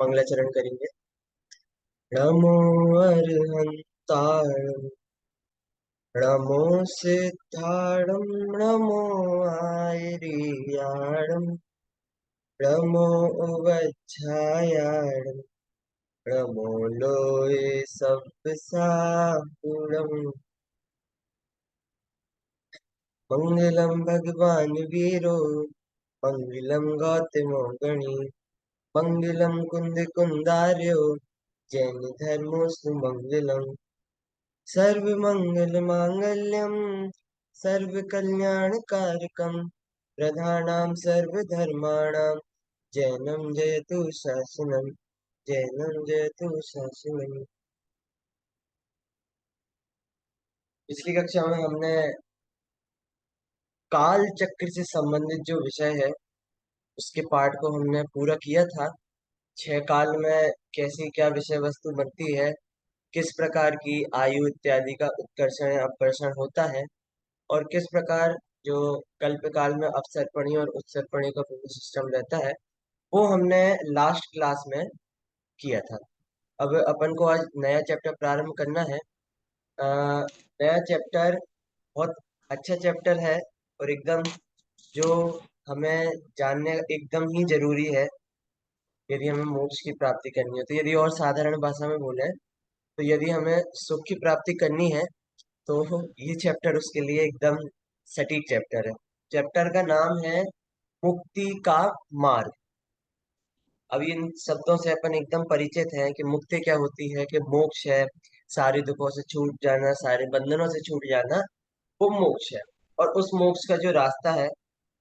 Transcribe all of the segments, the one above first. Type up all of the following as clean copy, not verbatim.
मंगलाचरण करेंगे। नमो अरहंताणं नमो सिद्धाणं नमो आयर्याणं नमो वज्झायाणं नमो लोये सब्बसाहुणम्। मंगलम भगवान वीरो मंगलम गौतमो गणी मंगलम कुंद कुंदार्यो जैन धर्मो सुमंगलम सर्व मंगल मांगल्यम सर्व कल्याण कारकम प्रधानाम सर्व धर्माणां जैनम जयतु शासनम जैनम जयतु शासनम। पिछली कक्षा में हमने काल चक्र से संबंधित जो विषय है उसके पाठ को हमने पूरा किया था। छह काल में कैसी क्या विषय वस्तु बनती है, किस प्रकार की आयु इत्यादि का उत्कर्षण या अपकर्षण होता है, और किस प्रकार जो कल्प काल में अपसर्पणी और उत्सर्पणी का पूर्ण सिस्टम रहता है, वो हमने लास्ट क्लास में किया था। अब अपन को आज नया चैप्टर प्रारंभ करना है। नया चैप्टर बहुत अच्छा चैप्टर है और एकदम जो हमें जानने एकदम ही जरूरी है यदि हमें मोक्ष की प्राप्ति करनी है। तो यदि और साधारण भाषा में बोले तो यदि हमें सुख की प्राप्ति करनी है तो ये चैप्टर उसके लिए एकदम सटीक चैप्टर है। चैप्टर का नाम है मुक्ति का मार्ग। अब इन शब्दों से अपन एकदम परिचित हैं कि मुक्ति क्या होती है, कि मोक्ष है, सारे दुखों से छूट जाना, सारे बंधनों से छूट जाना, वो मोक्ष है। और उस मोक्ष का जो रास्ता है,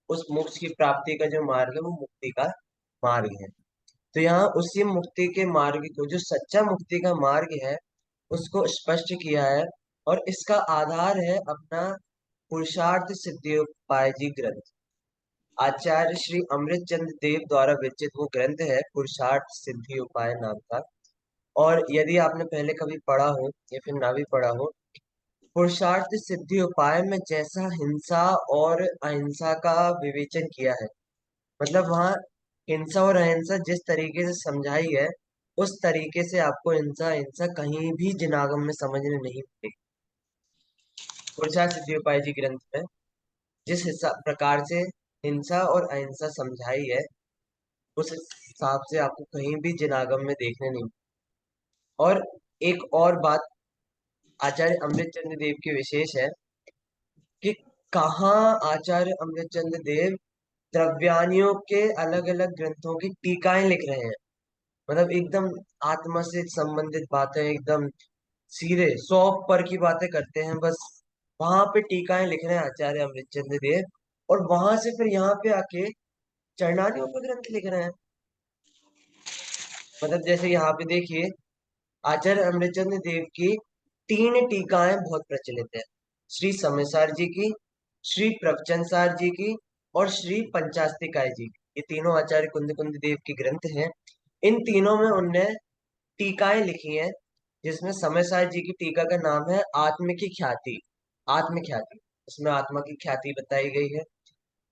उस मोक्ष की प्राप्ति का जो मार्ग है, वो मुक्ति का मार्ग है। तो यहाँ उसी मुक्ति के मार्ग को, जो सच्चा मुक्ति का मार्ग है, उसको स्पष्ट किया है। और इसका आधार है अपना पुरुषार्थ सिद्धियोपाय जी ग्रंथ। आचार्य श्री अमृत चंद्र देव द्वारा विरचित वो ग्रंथ है पुरुषार्थ सिद्धि उपाय नाम का। और यदि आपने पहले कभी पढ़ा हो या फिर ना भी पढ़ा हो, पुरुषार्थ सिद्धि उपाय में जैसा हिंसा और अहिंसा का विवेचन किया है, मतलब वहाँ हिंसा और अहिंसा जिस तरीके से समझाई है, उस तरीके से आपको हिंसा अहिंसा कहीं भी जिनागम में समझने नहीं मिलेगी। पुरुषार्थ सिद्धि उपाय जी ग्रंथ में जिस प्रकार से हिंसा और अहिंसा समझाई है, उस हिसाब से आपको कहीं भी जिनागम में देखने नहीं। और एक और बात आचार्य अमृतचंद्र देव की विशेष है कि कहाँ आचार्य अमृतचंद्र देव द्रव्यानियों के अलग अलग ग्रंथों की टीकाएं लिख रहे हैं। मतलब एकदम आत्मा से संबंधित बातें, एकदम सीधे सौ पर की बातें करते हैं बस। वहां पे टीकाएं लिख रहे हैं आचार्य अमृतचंद्र देव, और वहां से फिर यहाँ पे आके चरणारियों पे ग्रंथ लिख रहे हैं। मतलब जैसे यहाँ पे देखिए, आचार्य अमृतचंद्र देव की तीन टीकाएं बहुत प्रचलित है। श्री समयसार जी की, श्री प्रवचन सार जी की, और श्री पंचास्तिकाय जी की। ये तीनों आचार्य कुंद कुंद देव के ग्रंथ हैं। इन तीनों में उनने टीकाएं लिखी हैं, जिसमें समयसार जी की टीका का नाम है आत्म की ख्याति। आत्म ख्याति, इसमें आत्मा की ख्याति बताई गई है।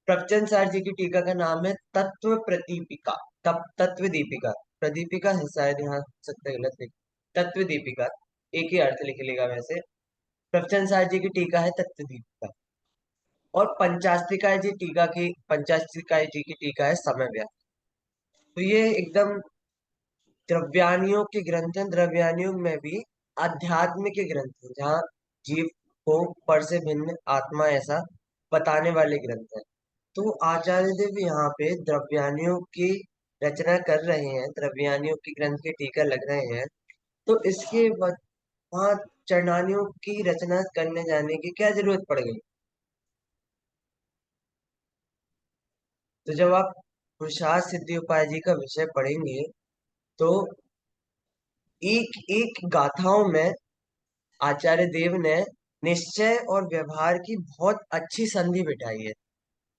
प्रवचन सार जी की टीका का नाम है तत्व प्रदीपिका। तत्व दीपिका, प्रदीपिका है शायद, यहाँ हो सकता है गलत लिख, तत्व दीपिका एक ही अर्थ लिख लेगा वैसे। प्रवचन सार जी की टीका है तत्व दीपिका। और पंचास्तिकाय जी की टीका है समय व्यास। तो ये एकदम द्रव्यानियों के ग्रंथ हैं। द्रव्यानियों में भी अध्यात्म के ग्रंथ हैं, जहाँ जीव को पर से भिन्न आत्मा ऐसा बताने वाले ग्रंथ हैं। तो आचार्य देव यहाँ पे द्रव्यानियों की रचना कर रहे हैं, द्रव्यानियों की ग्रंथ के टीका लग रहे हैं। तो इसके बाद वहाँ चरणानियों की रचना करने जाने की क्या जरूरत पड़ गई। तो जब आप पुरुषार्थ सिद्धि उपाय जी का विषय पढ़ेंगे तो एक एक गाथाओं में आचार्य देव ने निश्चय और व्यवहार की बहुत अच्छी संधि बिठाई है।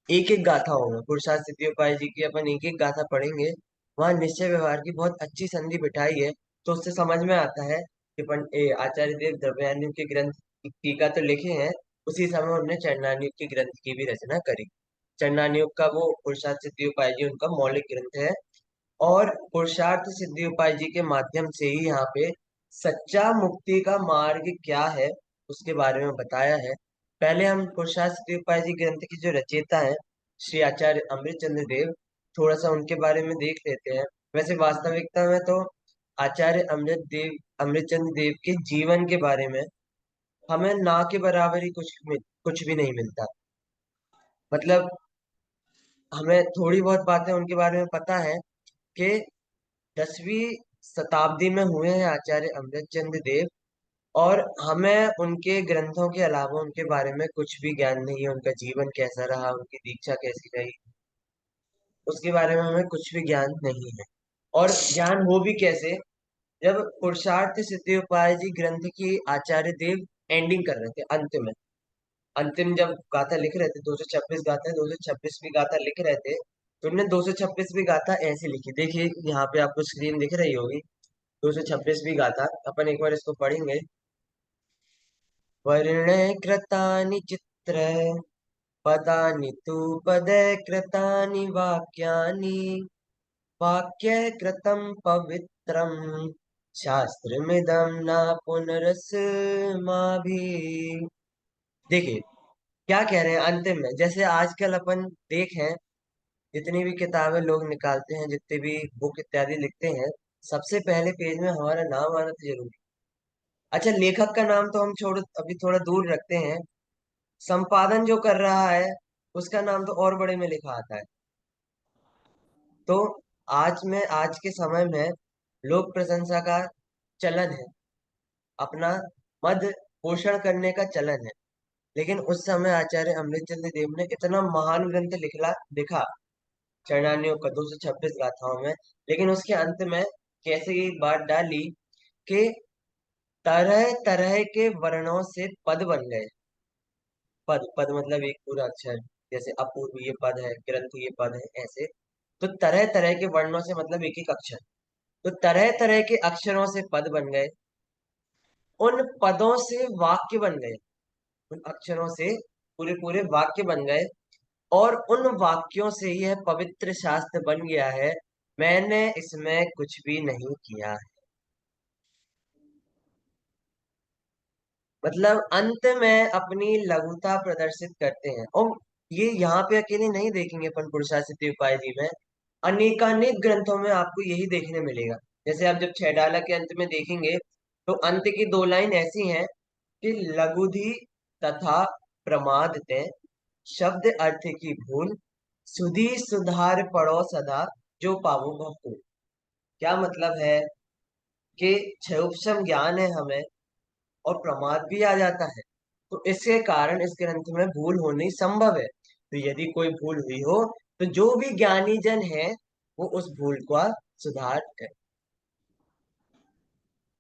एक एक गाथाओं में पुरुषार्थ सिद्धि उपाय जी की अपन एक एक गाथा पढ़ेंगे, वहां निश्चय व्यवहार की बहुत अच्छी संधि बिठाई है। तो उससे समझ में आता है कि आचार्य देव द्रव्यान्यों के ग्रंथ की टीका तो लिखे हैं, उसी समय उन्होंने चरणान्यों के ग्रंथ की भी रचना करी। चरणान्यों का वो पुरुषार्थ सिद्धि उपाय जी उनका मौलिक ग्रंथ है। और पुरुषार्थ सिद्धि उपाय जी के माध्यम से ही यहाँ पे सच्चा मुक्ति का मार्ग क्या है उसके बारे में बताया है। पहले हम पुरुषार्थ सिद्धि उपाय जी ग्रंथ की जो रचयिता है श्री आचार्य अमृतचंद्र देव, थोड़ा सा उनके बारे में देख लेते हैं। वैसे वास्तविकता में तो आचार्य अमृतचंद्र देव के जीवन के बारे में हमें ना के बराबर ही कुछ भी नहीं मिलता। मतलब हमें थोड़ी बहुत बातें उनके बारे में पता है कि 10वीं शताब्दी में हुए हैं आचार्य अमृतचंद्र देव, और हमें उनके ग्रंथों के अलावा उनके बारे में कुछ भी ज्ञान नहीं है। उनका जीवन कैसा रहा, उनकी दीक्षा कैसी रही, उसके बारे में हमें कुछ भी ज्ञान नहीं है। और ज्ञान हो भी कैसे जब पुरुषार्थ सिद्धि उपाय जी ग्रंथ की आचार्य देव एंडिंग कर रहे थे, अंतिम जब गाथा लिख रहे थे, 226 गाथा है, 226वीं गाथा लिख रहे थे, तो उन्होंने 226वीं गाथा ऐसे लिखी। देखिए यहाँ पे आपको स्क्रीन दिख रही होगी, 226वीं गाथा अपन एक बार इसको पढ़ेंगे। वर्णे कृतानि चित्र पदानि तु पदे कृतानि वाक्यानि वाक्य कृतं पवित्रम शास्त्रमिदं न पुनरस्माभि। देखिए क्या कह रहे हैं अंतिम में। जैसे आजकल अपन देखें, जितनी भी किताबें लोग निकालते हैं, जितने भी बुक इत्यादि लिखते हैं, सबसे पहले पेज में हमारा नाम आना तो जरूरी। अच्छा, लेखक का नाम तो हम छोड़ अभी थोड़ा दूर रखते हैं, संपादन जो कर रहा है उसका नाम तो और बड़े में लिखा आता है। तो आज के समय में लोक प्रशंसा का चलन है, अपना मद पोषण करने का चलन है। लेकिन उस समय आचार्य अमृतचंद्र देव ने इतना महान ग्रंथ लिखा चरणानियों का, 226 गाथाओं में। लेकिन उसके अंत में कैसे ये बात डाली कि तरह तरह के वर्णों से पद बन गए। पद पद मतलब एक पूरा अक्षर, जैसे अपूर्व ये पद है, ग्रंथ ये पद है, ऐसे। तो तरह तरह के वर्णों से मतलब एक एक अक्षर, तो तरह तरह के अक्षरों से पद बन गए, उन पदों से वाक्य बन गए, उन अक्षरों से पूरे पूरे वाक्य बन गए, और उन वाक्यों से यह पवित्र शास्त्र बन गया है। मैंने इसमें कुछ भी नहीं किया है। मतलब अंत में अपनी लघुता प्रदर्शित करते हैं। और ये यहाँ पे अकेले नहीं देखेंगे अपन पुरुषार्थ उपाय जी में, अनेकानेक ग्रंथों में आपको यही देखने मिलेगा। जैसे आप जब छह डाला के अंत में देखेंगे, तो अंत की दो लाइन ऐसी हैं कि लघुधि तथा प्रमाद ते शब्द अर्थ की भूल सुधी सुधार पढ़ो सदा जो पावो भूल। क्या मतलब है कि क्षयोपम ज्ञान है हमें, और प्रमाद भी आ जाता है, तो इसके कारण इस ग्रंथ में भूल होनी संभव है। तो यदि कोई भूल हुई हो, तो जो भी ज्ञानी जन है वो उस भूल का सुधार करे।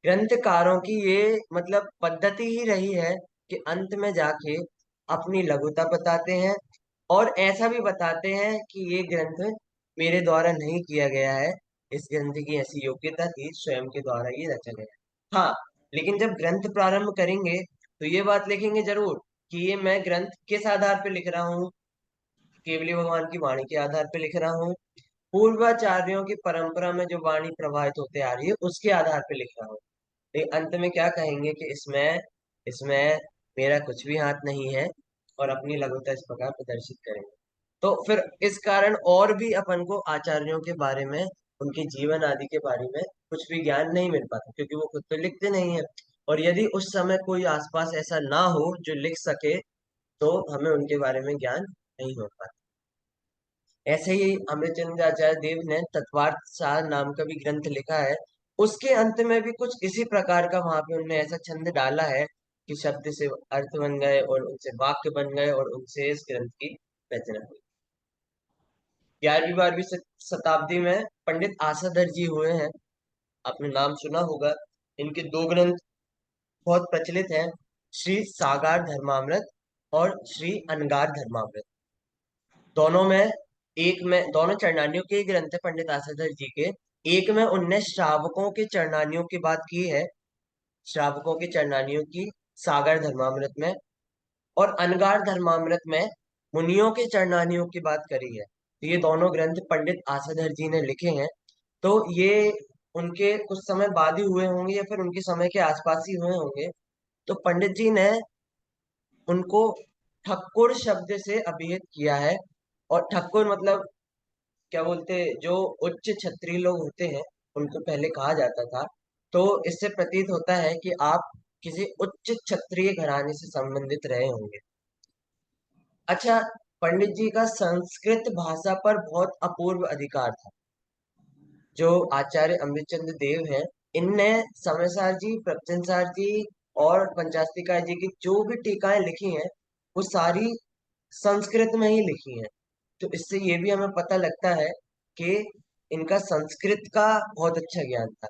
ग्रंथकारों की ये मतलब पद्धति ही रही है कि अंत में जाके अपनी लघुता बताते हैं, और ऐसा भी बताते हैं कि ये ग्रंथ मेरे द्वारा नहीं किया गया है, इस ग्रंथ की ऐसी योग्यता थी, स्वयं के द्वारा ये रचा गया। हाँ, लेकिन जब ग्रंथ प्रारंभ करेंगे तो ये बात लिखेंगे जरूर कि ये मैं ग्रंथ किस आधार पर लिख रहा हूँ, केवली भगवान की वाणी के आधार पर लिख रहा हूँ, पूर्वाचार्यों की परंपरा में जो वाणी प्रवाहित होते आ रही है उसके आधार पर लिख रहा हूँ। लेकिन अंत में क्या कहेंगे कि इसमें इसमें मेरा कुछ भी हाथ नहीं है, और अपनी लघुता इस प्रकार प्रदर्शित करेंगे। तो फिर इस कारण और भी अपन को आचार्यों के बारे में, उनके जीवन आदि के बारे में कुछ भी ज्ञान नहीं मिल पाता, क्योंकि वो खुद तो लिखते नहीं है। और यदि उस समय कोई आसपास ऐसा ना हो जो लिख सके, तो हमें उनके बारे में ज्ञान नहीं हो पाता। ऐसे ही अमृतचंद्र आचार्य देव ने तत्वार्थ सार नाम का भी ग्रंथ लिखा है। उसके अंत में भी कुछ इसी प्रकार का वहां पे उन्होंने ऐसा छंद डाला है कि शब्द से अर्थ बन गए, और उनसे वाक्य बन गए, और उनसे इस ग्रंथ की रचना हुई। 11वीं 12वीं शताब्दी में पंडित आसाधर जी हुए हैं, आपने नाम सुना होगा। इनके दो ग्रंथ बहुत प्रचलित हैं, श्री सागार धर्मामृत और श्री अनगार धर्मामृत। दोनों में, एक में दोनों चरणानियों के ही ग्रंथ है पंडित आसाधर जी के। एक में उनने श्रावकों के चरणानियों की बात की है, श्रावकों के चरणानियों की, सागर धर्मामृत में। और अनगार धर्मामृत में मुनियों के चरणानियों की बात करी है। तो ये दोनों ग्रंथ पंडित आसाधर जी ने लिखे हैं। तो ये उनके कुछ समय बाद ही हुए होंगे या फिर उनके समय के आसपास ही हुए होंगे। तो पंडित जी ने उनको ठक्कुर शब्द से अभिहित किया है। और ठक्कुर मतलब क्या बोलते, जो उच्च क्षत्रिय लोग होते हैं उनको पहले कहा जाता था। तो इससे प्रतीत होता है कि आप किसी उच्च क्षत्रिय घराने से संबंधित रहे होंगे। अच्छा, पंडित जी का संस्कृत भाषा पर बहुत अपूर्व अधिकार था। जो आचार्य अमृतचंद्र देव हैं, इनने समयसार जी, प्रपचनसार जी और पंचास्तिका जी की जो भी टीकाएं लिखी हैं वो सारी संस्कृत में ही लिखी हैं। तो इससे ये भी हमें पता लगता है कि इनका संस्कृत का बहुत अच्छा ज्ञान था।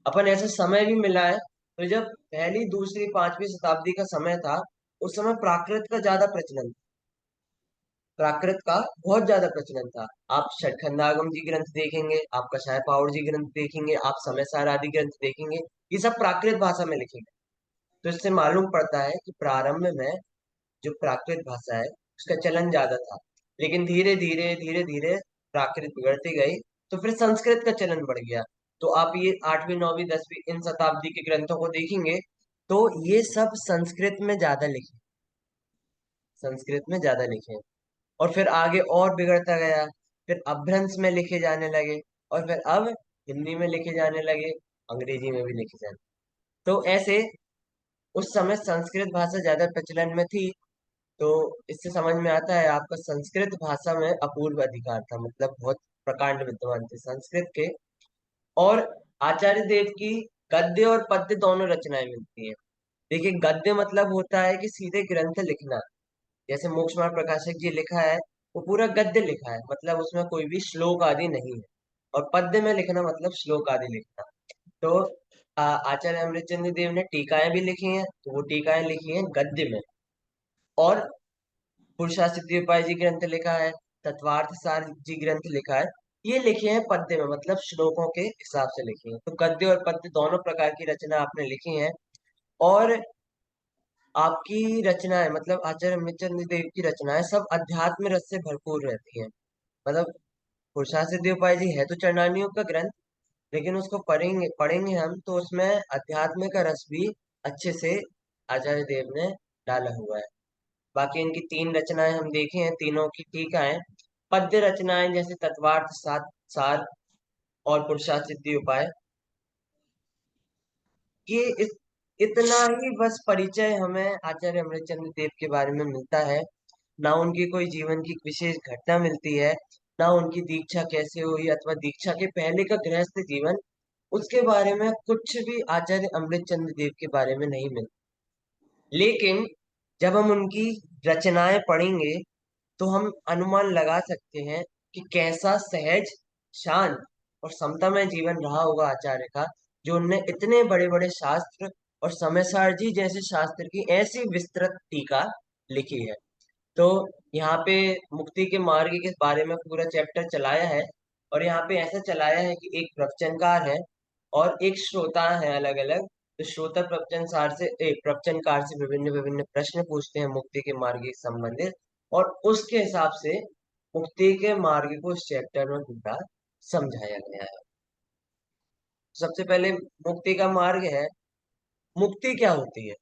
अपन ऐसा समय भी मिला है, तो जब पहली दूसरी पांचवी शताब्दी का समय था, उस समय प्राकृत का ज्यादा प्रचलन, प्राकृत का बहुत ज्यादा प्रचलन था। आप षटखंडागम जी ग्रंथ देखेंगे, आप कषाय पावड़ जी ग्रंथ देखेंगे, आप समयसार आदि ग्रंथ देखेंगे, ये सब प्राकृत भाषा में लिखे गए। तो इससे मालूम पड़ता है कि प्रारंभ में जो प्राकृत भाषा है उसका चलन ज्यादा था। लेकिन धीरे धीरे प्राकृत बिगड़ती गई, तो फिर संस्कृत का चलन बढ़ गया। तो आप ये आठवीं नौवीं दसवीं इन शताब्दी के ग्रंथों को देखेंगे तो ये सब संस्कृत में ज्यादा लिखे, संस्कृत में ज्यादा लिखे। और फिर आगे और बिगड़ता गया, फिर अपभ्रंश में लिखे जाने लगे, और फिर अब हिंदी में लिखे जाने लगे, अंग्रेजी में भी लिखे जाने। तो ऐसे उस समय संस्कृत भाषा ज्यादा प्रचलन में थी। तो इससे समझ में आता है आपका संस्कृत भाषा में अपूर्व अधिकार था, मतलब बहुत प्रकांड विद्वान थे संस्कृत के। और आचार्य देव की गद्य और पद्य दोनों रचनाएं मिलती हैं। देखिए, गद्य मतलब होता है कि सीधे ग्रंथ लिखना। जैसे मोक्ष मार्ग प्रकाशक जी लिखा है, वो पूरा गद्य लिखा है, मतलब उसमें कोई भी श्लोक आदि नहीं है। और पद्य में लिखना मतलब श्लोक आदि लिखना। तो आचार्य अमृतचंद्र देव ने टीकाएं भी लिखी हैं, तो वो टीकाएं लिखी हैं गद्य में। और पुरुषासिद्धि उपाय जी ग्रंथ लिखा है, तत्वार्थ सार जी ग्रंथ लिखा है, ये लिखे हैं पद्य में, मतलब श्लोकों के हिसाब से लिखे हैं। तो गद्य और पद्य दोनों प्रकार की रचना आपने लिखी है। और आपकी रचनाएं, मतलब आचार्य अमृतचंद्र देव की रचनाएं सब अध्यात्म रस से भरपूर रहती हैं। मतलब पुरुषासिद्धि उपाय जी है तो चरणानियों का ग्रंथ, लेकिन उसको पढ़ेंगे पढ़ेंगे हम तो उसमें अध्यात्म का रस भी अच्छे से आचार्य देव ने डाला हुआ है। बाकी इनकी तीन रचनाएं हम देखे हैं, तीनों की टीका है। पद्य रचनाएं जैसे तत्वार्थ सार और पुरुषार्थ सिद्धि उपाय, ये इतना ही बस परिचय हमें आचार्य अमृतचंद्र देव के बारे में मिलता है। ना उनकी कोई जीवन की विशेष घटना मिलती है, ना उनकी दीक्षा कैसे हुई अथवा दीक्षा के पहले का गृहस्थ जीवन, उसके बारे में कुछ भी आचार्य अमृतचंद्र देव के बारे में नहीं मिलता। लेकिन जब हम उनकी रचनाएं पढ़ेंगे तो हम अनुमान लगा सकते हैं कि कैसा सहज, शांत और समतामय जीवन रहा होगा आचार्य का, जो उनने इतने बड़े बड़े शास्त्र और समयसार जी जैसे शास्त्र की ऐसी विस्तृत टीका लिखी है। तो यहाँ पे मुक्ति के मार्ग के बारे में पूरा चैप्टर चलाया है। और यहाँ पे ऐसा चलाया है कि एक प्रवचनकार है और एक श्रोता है अलग अलग। तो श्रोता प्रवचनकार से विभिन्न विभिन्न प्रश्न पूछते हैं मुक्ति के मार्ग से संबंधित, और उसके हिसाब से मुक्ति के मार्ग को इस चैप्टर में पूरा समझाया गया है। सबसे पहले मुक्ति का मार्ग है। मुक्ति क्या होती है,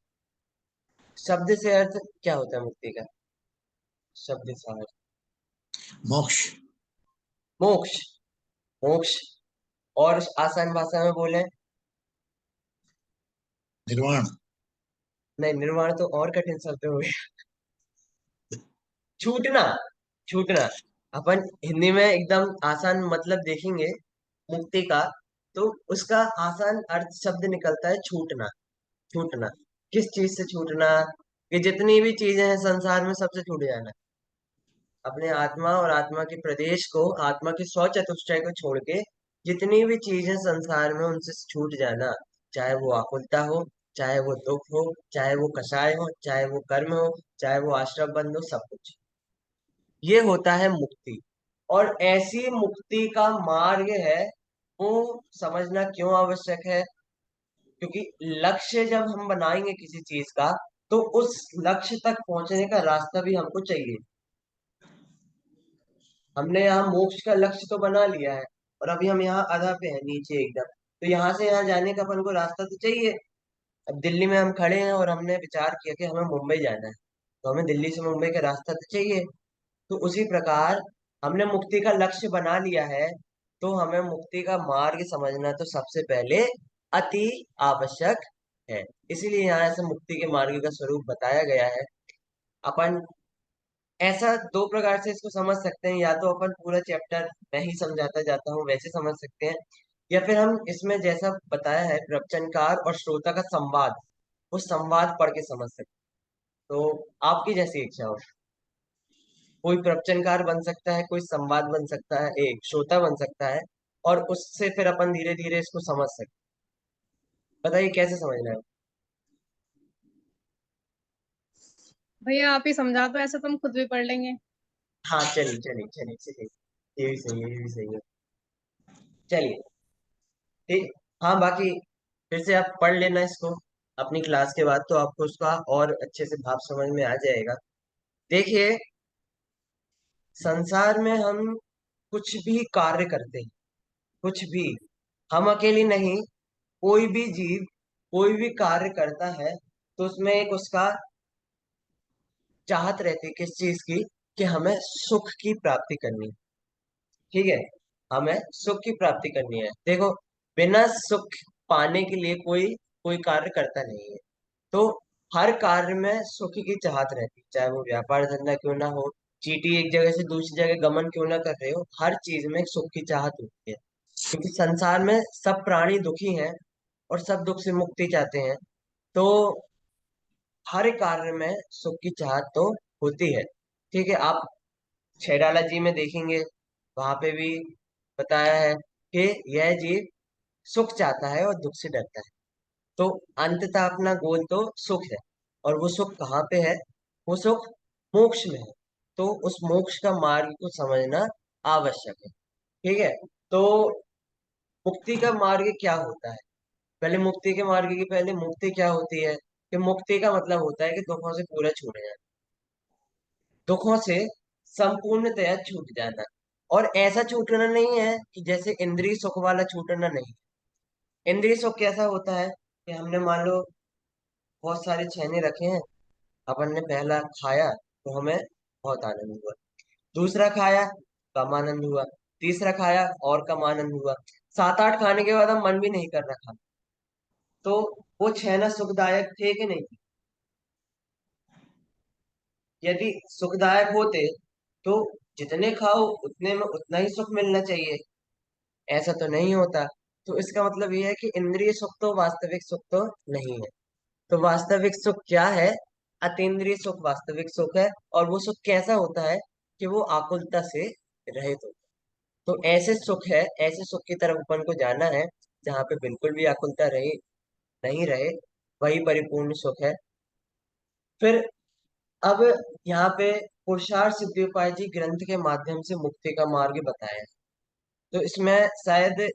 शब्द से अर्थ क्या होता है मुक्ति का, शब्द से अर्थ? मोक्ष। मोक्ष। मोक्ष। और आसान भाषा में बोले, निर्वाण। नहीं, निर्वाण तो और कठिन शब्द हो गया। छूटना। छूटना। अपन हिंदी में एकदम आसान मतलब देखेंगे मुक्ति का, तो उसका आसान अर्थ शब्द निकलता है छूटना। छूटना, किस चीज से छूटना? कि जितनी भी चीजें हैं संसार में सबसे छूट जाना। अपने आत्मा और आत्मा के प्रदेश को, आत्मा की स्व चतुष्टय को छोड़ के जितनी भी चीजें संसार में उनसे छूट जाना। चाहे वो आकुलता हो, चाहे वो दुख हो, चाहे वो कषाय हो, चाहे वो कर्म हो, चाहे वो आश्रम बंध हो, सब कुछ, ये होता है मुक्ति। और ऐसी मुक्ति का मार्ग है वो समझना क्यों आवश्यक है, क्योंकि लक्ष्य जब हम बनाएंगे किसी चीज का, तो उस लक्ष्य तक पहुंचने का रास्ता भी हमको चाहिए। हमने यहाँ मोक्ष का लक्ष्य तो बना लिया है, और अभी हम यहाँ आधा पे हैं, नीचे एकदम। तो यहाँ से यहाँ जाने का अपन को रास्ता तो चाहिए। अब दिल्ली में हम खड़े हैं और हमने विचार किया कि हमें मुंबई जाना है, तो हमें दिल्ली से मुंबई का रास्ता तो चाहिए। तो उसी प्रकार हमने मुक्ति का लक्ष्य बना लिया है, तो हमें मुक्ति का मार्ग समझना तो सबसे पहले अति आवश्यक है। इसीलिए यहाँ से मुक्ति के मार्ग का स्वरूप बताया गया है। अपन ऐसा दो प्रकार से इसको समझ सकते हैं, या तो अपन पूरा चैप्टर मैं ही समझाता जाता हूँ वैसे समझ सकते हैं, या फिर हम इसमें जैसा बताया है प्रवचनकार और श्रोता का संवाद, वो संवाद पढ़ के समझ सकते हैं। तो आपकी जैसी इच्छा हो, कोई प्रवचनकार बन सकता है, कोई संवाद बन सकता है, एक श्रोता बन सकता है, और उससे फिर अपन धीरे धीरे इसको समझ सकते हैं। बताइए कैसे समझना है। भैया आप ही समझा दो, ऐसे तो हम खुद भी पढ़ लेंगे। हाँ चलिए चलिए चलिए चलिए, ये भी सही है, ये भी सही है। चलिए ठीक। हाँ बाकी फिर से आप पढ़ लेना इसको अपनी क्लास के बाद, तो आपको उसका और अच्छे से भाव समझ में आ जाएगा। देखिए, संसार में हम कुछ भी कार्य करते हैं, कुछ भी, हम अकेले नहीं, कोई भी जीव कोई भी कार्य करता है, तो उसमें एक उसका चाहत रहती है किस चीज की, कि हमें सुख की प्राप्ति करनी है। ठीक है, हमें सुख की प्राप्ति करनी है। देखो, बिना सुख पाने के लिए कोई कोई कार्य करता नहीं है। तो हर कार्य में सुख की चाहत रहती है, चाहे वो व्यापार धंधा क्यों ना हो, चींटी एक जगह से दूसरी जगह गमन क्यों ना कर रहे हो, हर चीज में सुख की चाहत होती है। क्योंकि संसार में सब प्राणी दुखी हैं और सब दुख से मुक्ति चाहते हैं। तो हर कार्य में सुख की चाहत तो होती है। ठीक है, आप छैडाला जी में देखेंगे, वहां पे भी बताया है कि यह जीव सुख चाहता है और दुख से डरता है। तो अंततः अपना गोल तो सुख है, और वो सुख कहाँ पे है, वो सुख मोक्ष में है। तो उस मोक्ष का मार्ग को समझना आवश्यक है। ठीक है, तो मुक्ति का मार्ग क्या होता है, पहले मुक्ति के मार्ग की पहले मुक्ति क्या होती है, कि मुक्ति का मतलब होता है कि दुखों से पूरा छूट जाना, दुखों से संपूर्णतया छूट जाना। और ऐसा छूटना नहीं है कि जैसे इंद्रिय सुख वाला छूटना नहीं। इंद्रिय सुख कैसा होता है, कि हमने मान लो बहुत सारे छेने रखे हैं, अपन ने पहला खाया तो हमें बहुत आनंद हुआ, दूसरा खाया कम आनंद हुआ, तीसरा खाया और कम आनंद हुआ, सात आठ खाने के बाद हम मन भी नहीं कर रहा था। तो वो छेना सुखदायक थे कि नहीं? यदि सुखदायक होते तो जितने खाओ उतने में उतना ही सुख मिलना चाहिए, ऐसा तो नहीं होता। तो इसका मतलब ये है कि इंद्रिय सुख तो वास्तविक सुख तो नहीं है। तो वास्तविक सुख क्या है? अतीन्द्रिय सुख वास्तविक सुख है। और वो सुख कैसा होता है, कि वो आकुलता से रहित हो। तो ऐसे सुख है, ऐसे सुख की तरफ अपन को जाना है जहाँ पे बिल्कुल भी आकुलता रहे नहीं रहे, वही परिपूर्ण सुख है। फिर अब यहाँ पे पुरुषार्थ सिद्धियोपाय जी ग्रंथ के माध्यम से मुक्ति का मार्ग बताया है। तो इसमें शायद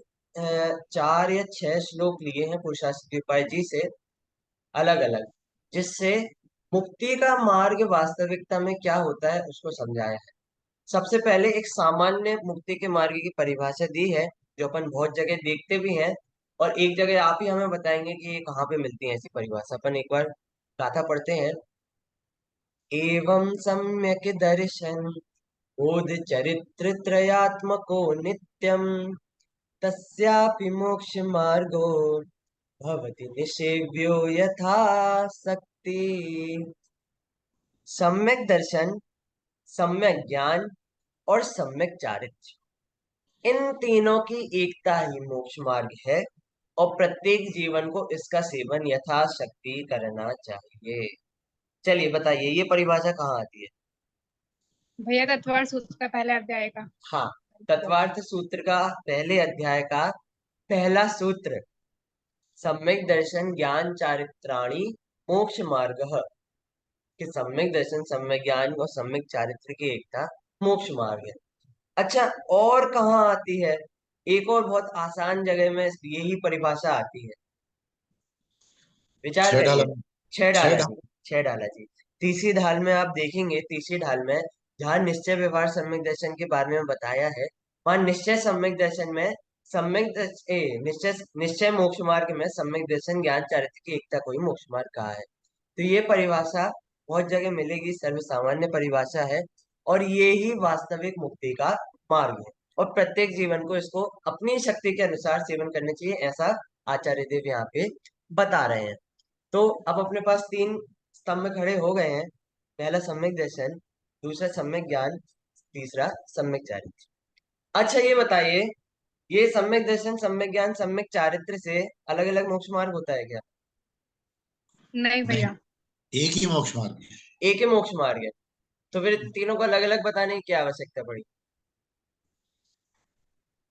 4 या 6 श्लोक लिए हैं पुरुषार्थ सिद्धियोपाय जी से, अलग अलग, जिससे मुक्ति का मार्ग वास्तविकता में क्या होता है उसको समझाया है। सबसे पहले एक सामान्य मुक्ति के मार्ग की परिभाषा दी है, जो अपन बहुत जगह देखते भी हैं, और एक जगह आप ही हमें बताएंगे कि ये कहाँ पे मिलती है ऐसी परिभाषा। अपन एक बार गाथा पढ़ते हैं। एवं सम्यक दर्शन बोध चरित्र त्रयात्मको नित्यम, तस्यापि मोक्ष मार्गो भवति निषेव्यो यथा शक्ति। सम्यक दर्शन, सम्यक ज्ञान और सम्यक चारित्र, इन तीनों की एकता ही मोक्ष मार्ग है, और प्रत्येक जीवन को इसका सेवन यथाशक्ति करना चाहिए। चलिए बताइए, ये परिभाषा कहाँ आती है? भैया तत्वार सूत्र का पहले अध्याय का। हाँ, तत्वार्थ सूत्र का पहले अध्याय का पहला सूत्र, सम्यक दर्शन ज्ञान चारित्राणि मोक्ष मार्ग, कि सम्यक दर्शन, सम्यक ज्ञान और सम्यक चारित्र की एकता मोक्ष मार्ग है। अच्छा, और कहाँ आती है? एक और बहुत आसान जगह में यही परिभाषा आती है, विचार छह करिए। डाला। छह छह डाला जी, डाला। छह डाला जी। तीसरी ढाल में आप देखेंगे, तीसरी ढाल में जहाँ निश्चय व्यवहार सम्यक दर्शन के बारे में बताया है, वहां निश्चय सम्यक दर्शन में निश्चय निश्चय मोक्ष मार्ग में सम्यक दर्शन ज्ञान चारित्र की एकता को ही मोक्ष मार्ग कहा है। तो ये परिभाषा बहुत जगह मिलेगी, सर्वसामान्य परिभाषा है, और ये ही वास्तविक मुक्ति का मार्ग है। और प्रत्येक जीवन को इसको अपनी शक्ति के अनुसार सेवन करना चाहिए, ऐसा आचार्य देव यहाँ पे बता रहे हैं। तो अब अपने पास तीन स्तंभ खड़े हो गए हैं। पहला सम्यक दर्शन, दूसरा सम्यक ज्ञान, तीसरा सम्यक चारित्र। अच्छा ये बताइए, ये सम्यक दर्शन, सम्यक ज्ञान, सम्यक चारित्र से अलग अलग मोक्ष मार्ग होता है क्या? नहीं नहीं, भैया। एक ही मोक्ष मार्ग है। एक ही मोक्ष मार्ग है। तो फिर तीनों को अलग अलग बताने की क्या आवश्यकता पड़ी?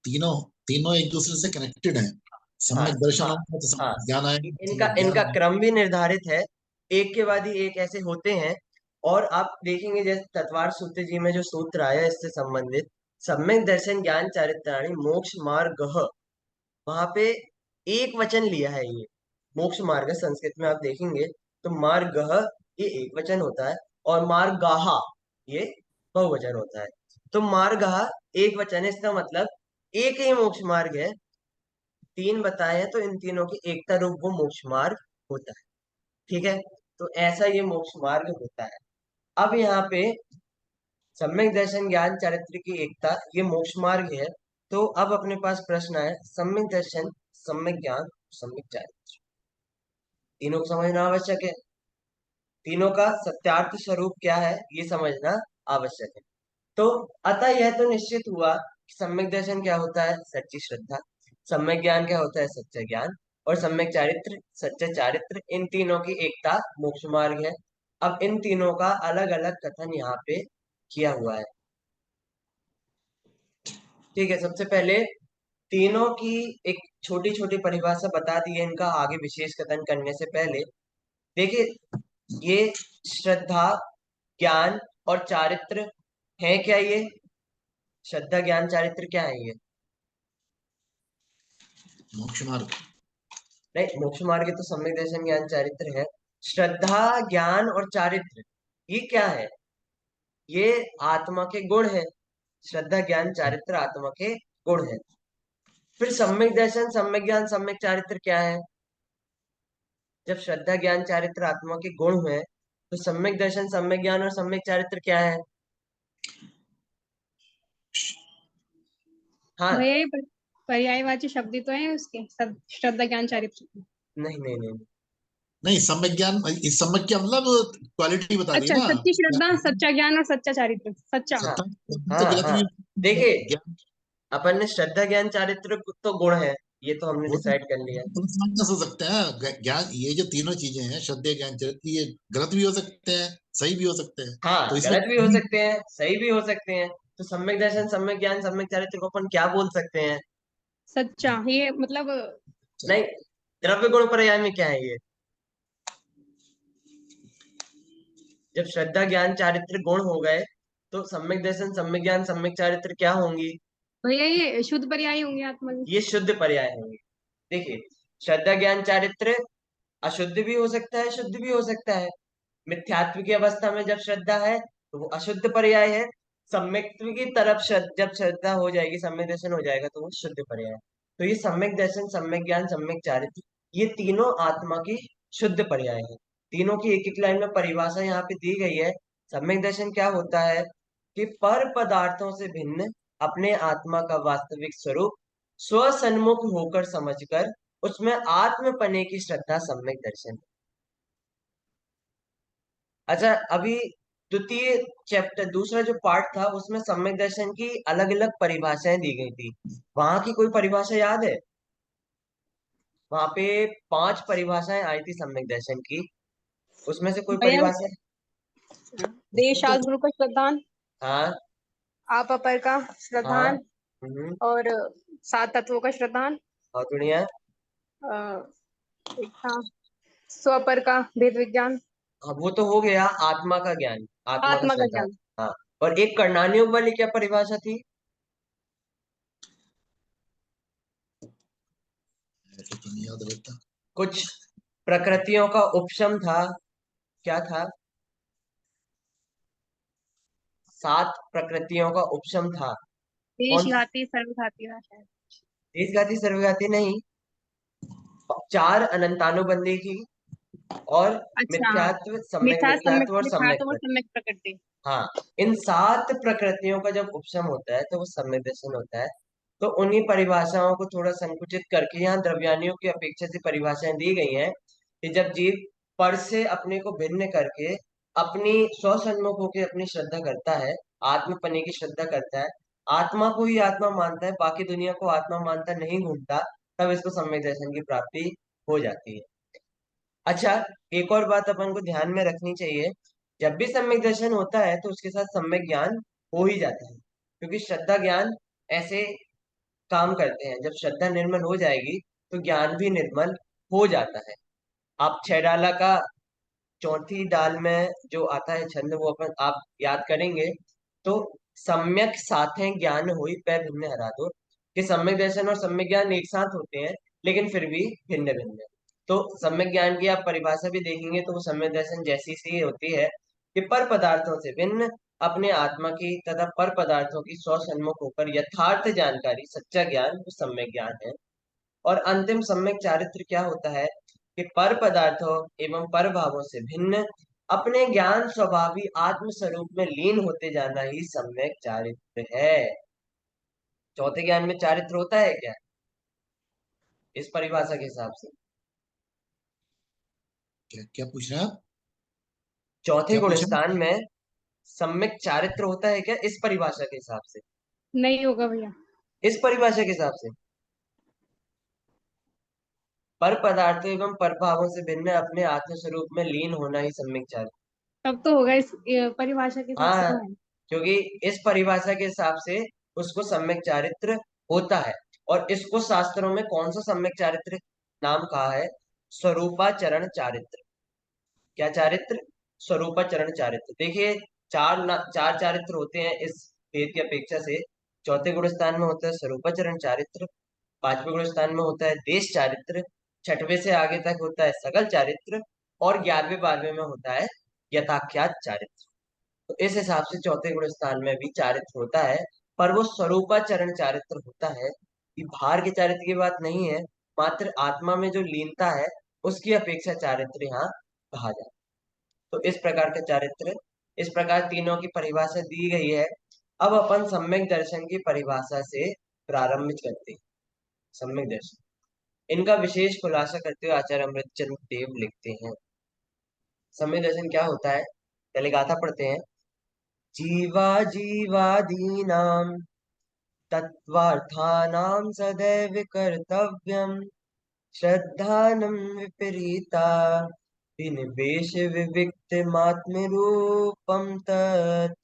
तीनों तीनों एक दूसरे से कनेक्टेड हैं। हाँ सम्यक दर्शन हाँ होगा तो हाँ, सम्यक ज्ञान आएगा, इनका सम्यक ज्ञान इनका आएगा। क्रम भी निर्धारित है, एक के बाद ही एक ऐसे होते हैं। और आप देखेंगे जैसे तत्वार सूत्र जी में जो सूत्र आया इससे संबंधित, सम्यक दर्शन ज्ञान चारित्राणि मोक्ष मार्ग, वहां पे एक वचन लिया है ये। मोक्ष मार्ग संस्कृत में आप देखेंगे तो मार्ग ये एक वचन होता है, और मार्गाहा ये बहुवचन होता है। तो मार्गाहा एक वचन है, इसका मतलब एक ही मोक्ष मार्ग है। तीन बताए हैं तो इन तीनों की एकता रूप वो मोक्ष मार्ग होता है। ठीक है, तो ऐसा ये मोक्ष मार्ग होता है। अब यहाँ पे सम्यक दर्शन ज्ञान चारित्र की एकता ये मोक्ष मार्ग है। तो अब अपने पास प्रश्न है, सम्यक दर्शन, सम्यक ज्ञान, सम्यक चारित्र, तीनों को समझना आवश्यक है। तीनों का सत्यार्थ स्वरूप क्या है ये समझना आवश्यक है। तो अतः यह तो निश्चित हुआ कि सम्यक दर्शन क्या होता है, सच्ची श्रद्धा। सम्यक ज्ञान क्या होता है, सच्चा ज्ञान। और सम्यक चारित्र, सच्चा चारित्र, इन तीनों की एकता मोक्ष मार्ग है। अब इन तीनों का अलग अलग कथन यहाँ पे किया हुआ है। ठीक है, सबसे पहले तीनों की एक छोटी छोटी परिभाषा बता दी है, इनका आगे विशेष कथन करने से पहले देखिए, ये श्रद्धा, ज्ञान और चारित्र है क्या? ये श्रद्धा ज्ञान चारित्र क्या है ये? मोक्ष मार्ग। नहीं, मोक्ष मार्ग तो सम्यक दर्शन ज्ञान चारित्र है। श्रद्धा, ज्ञान और चारित्र ये क्या है? ये आत्मा के गुण है। श्रद्धा ज्ञान चारित्र आत्मा के गुण है। फिर सम्यक दर्शन, सम्यक ज्ञान, सम्यक चारित्र क्या है? जब श्रद्धा ज्ञान चारित्र आत्मा के गुण हुए, तो सम्यक दर्शन, सम्यक ज्ञान और सम्यक चारित्र क्या है? हाँ। भैया ये पर्यायवाची शब्द ही तो है उसके सब, श्रद्धा ज्ञान चारित्र की। नहीं नहीं नहीं। नहीं, सम्यक ज्ञान इस सम्यक क्या मतलब, क्वालिटी बता दी अच्छा, ना। सच्ची श्रद्धा, सच्चा ज्ञान और सच्चा चारित्र, सच्चा। हाँ सत्ता सत्ता तो हाँ गलत हाँ, भी देखिए, ज्ञान। अपन ने श्रद्धा ज्ञान चारित्र तो गुण है, ये तो हमने वो तो डिसाइड कर लिया। प्लस माइनस हो सकते हैं। ज्ञान, ये जो तीनों चीजें हैं, श्रद्धेय ज्ञान चरित्र, ये गलत भी हो सकते हैं, सही भी हो सकते हैं। हाँ, तो इसमें गलत भी हो सकते हैं, सही भी हो सकते हैं। तो सम्यक दर्शन, सम्यक ज्ञान, सम्यक चारित्र को अपन क्या बोल सकते हैं? सच्चा ये मतलब। नहीं, द्रव्य गुण पर्याय में क्या है ये? जब श्रद्धा ज्ञान चारित्र गुण हो गए, तो सम्यक दर्शन, सम्यक ज्ञान, सम्यक चारित्र क्या होंगी? भैया ये शुद्ध पर्याय होंगे आत्मा की। ये शुद्ध पर्याय होंगे। देखिए, श्रद्धा ज्ञान चारित्र अशुद्ध भी हो सकता है, शुद्ध भी हो सकता है। मिथ्यात्व की अवस्था में जब श्रद्धा है तो वो अशुद्ध पर्याय है। सम्यक्त्व की तरफ जब श्रद्धा हो जाएगी, सम्यक दर्शन हो जाएगा, तो वो शुद्ध पर्याय है। तो ये सम्यक दर्शन, सम्यक ज्ञान, सम्यक चारित्र, ये तीनों आत्मा की शुद्ध पर्याय है। तीनों की एक एक लाइन में परिभाषा यहाँ पे दी गई है। सम्यक दर्शन क्या होता है कि पर पदार्थों से भिन्न अपने आत्मा का वास्तविक स्वरूप स्वसन्मुख होकर समझकर उसमें आत्मपने की श्रद्धा सम्यक दर्शन। अच्छा, अभी द्वितीय चैप्टर, दूसरा जो पार्ट था, उसमें सम्यक दर्शन की अलग अलग परिभाषाएं दी गई थी। वहां की कोई परिभाषा याद है? वहां पे 5 परिभाषाएं आई थी सम्यक दर्शन की, उसमें से कोई भैया परिभाषा? देश तो गुरु का श्रद्धान, हाँ आप अपर का हाँ। श्रद्धान, और सात तत्वों का श्रद्धान, बहुत बढ़िया। एक था स्वपर का भेद विज्ञान, हाँ, वो तो हो गया आत्मा का ज्ञान, आत्मा का आत्मा का श्रद्धा। ज्ञान। हाँ, और एक कर्णानुयोग वाली क्या परिभाषा थी? ऐसे तो नहीं याद रहता। कुछ प्रकृतियों का उपशम था, क्या था? 7 प्रकृतियों का उपशम था। देश कौन? घाती सर्वघाती है शायद। देशघाती सर्वघाती नहीं, चार अनंतानुबंधी की, और अच्छा, मिथ्यात्व, सम्यक मिथ्या सम्यक मिथ्यात्व और सम्यक मिथ्यात्व और प्रकृति। सम्यक प्रकृति। हाँ, इन सात प्रकृतियों का जब उपशम होता है तो वो सम्यक दर्शन होता है। तो उन्हीं परिभाषाओं को थोड़ा संकुचित करके यहाँ द्रव्यानियों की अपेक्षा से परिभाषाएं दी गई हैं कि जब जीव पर से अपने को भिन्न करके अपनी स्वसन्मुख होकर अपनी श्रद्धा करता है, आत्मपने की श्रद्धा करता है, आत्मा को ही आत्मा मानता है, बाकी दुनिया को आत्मा मानता नहीं घूमता, तब इसको सम्यक दर्शन की प्राप्ति हो जाती है। अच्छा, एक और बात अपन को ध्यान में रखनी चाहिए, जब भी सम्यक दर्शन होता है तो उसके साथ सम्यक ज्ञान हो ही जाता है, क्योंकि श्रद्धा ज्ञान ऐसे काम करते हैं। जब श्रद्धा निर्मल हो जाएगी तो ज्ञान भी निर्मल हो जाता है। आप छह डाला का चौथी दाल में जो आता है छंद, वो अपन आप याद करेंगे तो सम्यक साथे ज्ञान हुई पै भिन्न हरा दो, कि सम्यक दर्शन और सम्यक ज्ञान एक साथ होते हैं लेकिन फिर भी भिन्न भिन्न है। तो सम्यक ज्ञान की आप परिभाषा भी देखेंगे तो वो सम्यक दर्शन जैसी सी होती है कि पर पदार्थों से भिन्न अपने आत्मा की तथा पर पदार्थों की स्व सन्मुख होकर यथार्थ जानकारी, सच्चा ज्ञान, वो सम्यक ज्ञान है। और अंतिम सम्यक चारित्र क्या होता है कि पर पदार्थों एवं पर भावों से भिन्न अपने ज्ञान स्वभावी आत्म स्वरूप में लीन होते जाना ही सम्यक चारित्र है। चौथे ज्ञान में चारित्र होता है क्या, इस परिभाषा के हिसाब से? क्या क्या पूछ रहे हैं आप? चौथे क्या पूछा? गुणस्थान में सम्यक चारित्र होता है क्या, इस परिभाषा के हिसाब से? नहीं होगा भैया। इस परिभाषा के हिसाब से पर पदार्थों एवं पर भावों से भिन्न अपने आत्म स्वरूप में लीन होना ही सम्यक चारित्र। तब तो होगा, इस परिभाषा के हिसाब से हाँ, तो है। क्योंकि इस परिभाषा के हिसाब से उसको सम्यक चारित्र होता है। और इसको शास्त्रों में कौन सा सम्यक चारित्र नाम कहा है? स्वरूपाचरण चारित्र। क्या चारित्र? स्वरूपाचरण चारित्र। देखिए, चार चारित्र होते हैं इस भेद की अपेक्षा से। चौथे गुण स्थान में होता है स्वरूपाचरण चारित्र, पांचवें गुण स्थान में होता है देश चारित्र, छठवें से आगे तक होता है सकल चारित्र, और 11वें 12वें में होता है यथाख्यात चारित्र। तो इस हिसाब से चौथे गुण स्थान में भी चारित्र होता है, पर वो स्वरूपाचरण चारित्र होता है। ये बाहर के चारित्र की बात नहीं है, मात्र आत्मा में जो लीनता है उसकी अपेक्षा चारित्र यहाँ कहा जाता है। तो इस प्रकार का चारित्र, इस प्रकार तीनों की परिभाषा दी गई है। अब अपन सम्यक दर्शन की परिभाषा से प्रारंभ करते हैं। सम्यक दर्शन, इनका विशेष खुलासा करते हुए आचार्य अमृतचंद देव लिखते हैं, सम्यक दर्शन क्या होता है, पहले गाथा पढ़ते हैं। जीवा जीवादीनां तत्त्वार्थानां सदैव कर्तव्यम् श्रद्धानं विपरीता विनिवेश विविक्तमात्मरूपम तत्।